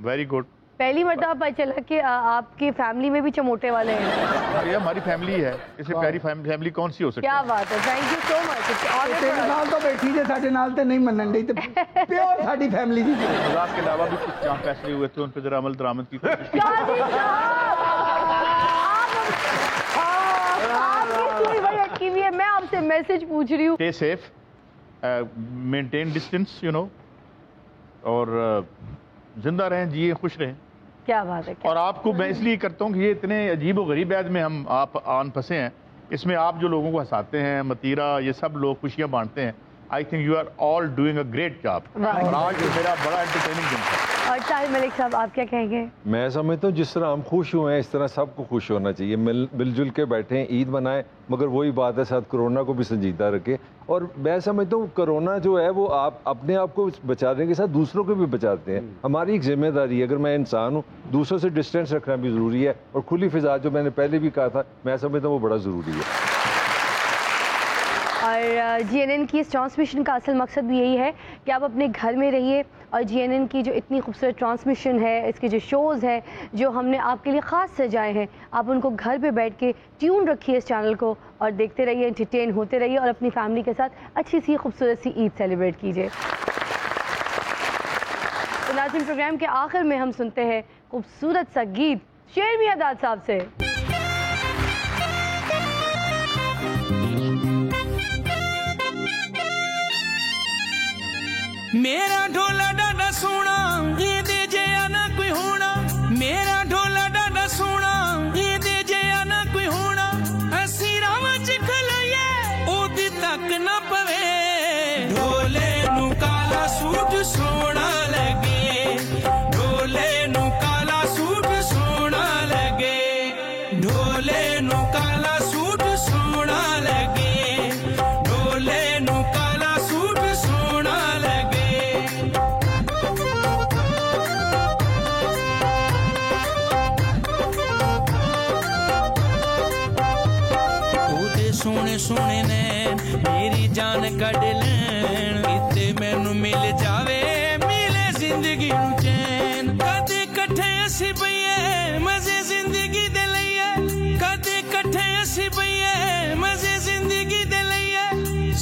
वेरी गुड। पहली मर्तबा पता चला कि आपकी फैमिली में भी चमोटे वाले हैं। ये हमारी फैमिली है, इससे प्यारी फैमिली कौन सी हो सकती है? क्या बात है, थैंक यू सो मच। 3 साल तो बैठी जे साडे नाल ते नहीं मनन दी ते प्योर साडी फैमिली दी। मजाक के अलावा भी कुछ जहाँ फैसले हुए थे उन पर जरा अमल दरामद की कोशिश की। मैं आपसे मैसेज पूछ रही हूँ। Stay safe, maintain distance you know और जिंदा रहें, जिए, खुश रहें। क्या बात है। और आपको मैं इसलिए करता हूँ कि ये इतने अजीब व गरीब ऐद में हम आप आन फंसे हैं, इसमें आप जो लोगों को हंसाते हैं, मतीरा ये सब लोग खुशियाँ बांटते हैं। I think you are all doing a great job. और आज मेरा बड़ा एंटरटेनिंग दिन था। और ताहिर मलिक साहब आप क्या कहेंगे? मैं समझता हूँ जिस तरह हम खुश हुए हैं इस तरह सबको खुश होना चाहिए, मिलजुल के बैठे ईद मनाएं, मगर वही बात है साथ कोरोना को भी संजीदा रखें। और मैं समझता हूँ कोरोना जो है वो आप अपने आप को बचाने के साथ दूसरों को भी बचाते हैं। हमारी एक जिम्मेदारी है, अगर मैं इंसान हूँ दूसरों से डिस्टेंस रखना भी ज़रूरी है और खुली फिजा जो मैंने पहले भी कहा था मैं समझता हूँ वो बड़ा ज़रूरी है। और JNN की इस ट्रांसमिशन का असल मकसद भी यही है कि आप अपने घर में रहिए और JNN की जो इतनी खूबसूरत ट्रांसमिशन है, इसके जो शोज़ हैं जो हमने आपके लिए ख़ास सजाए हैं, आप उनको घर पे बैठ के ट्यून रखिए इस चैनल को और देखते रहिए, एंटरटेन होते रहिए और अपनी फैमिली के साथ अच्छी सी खूबसूरत सी ईद सेलिब्रेट कीजिए। तो नाज़रीन प्रोग्राम के आखिर में हम सुनते हैं खूबसूरत सा गीत शेर मियां दाद साहब से। मेरा ढोला डाडा सोना ये दे जे आना कोई होना, मेरा ढोला डाडा सोना ये दे जे आना कोई होना, हसी रावा च खलोए ओदी तक ना पवे, ढोले नू काला सूट सोना लगे, ढोले नू काला सूट सोना लगे, ढोले जान कढ लैन किते मैनू मिल जावे मिले जिंदगी नू चैन कदे कट्ठे असी पईए मजे जिंदगी दे लईए कदे कट्ठे असी पईए मजे जिंदगी दे लईए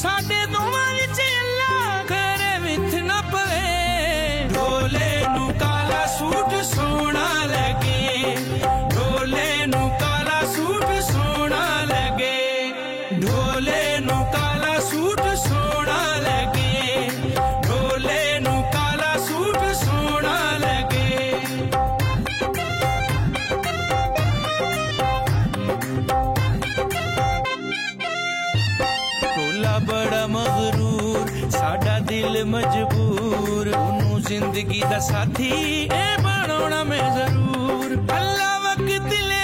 साडे दोवां विच अल्लाह करे विथ ना पवे ढोले नू काला सूट सोना लगे ढोले नू काला सूट सोना लगे ढोले नू काला सूट सोना लगे ढोले नू काला सूट सोना लगे ढोला बड़ा मगरूर साडा दिल मजबूर ओनू जिंदगी दा साथी ए बनाना मैं जरूर अल्लाह वक्त दिले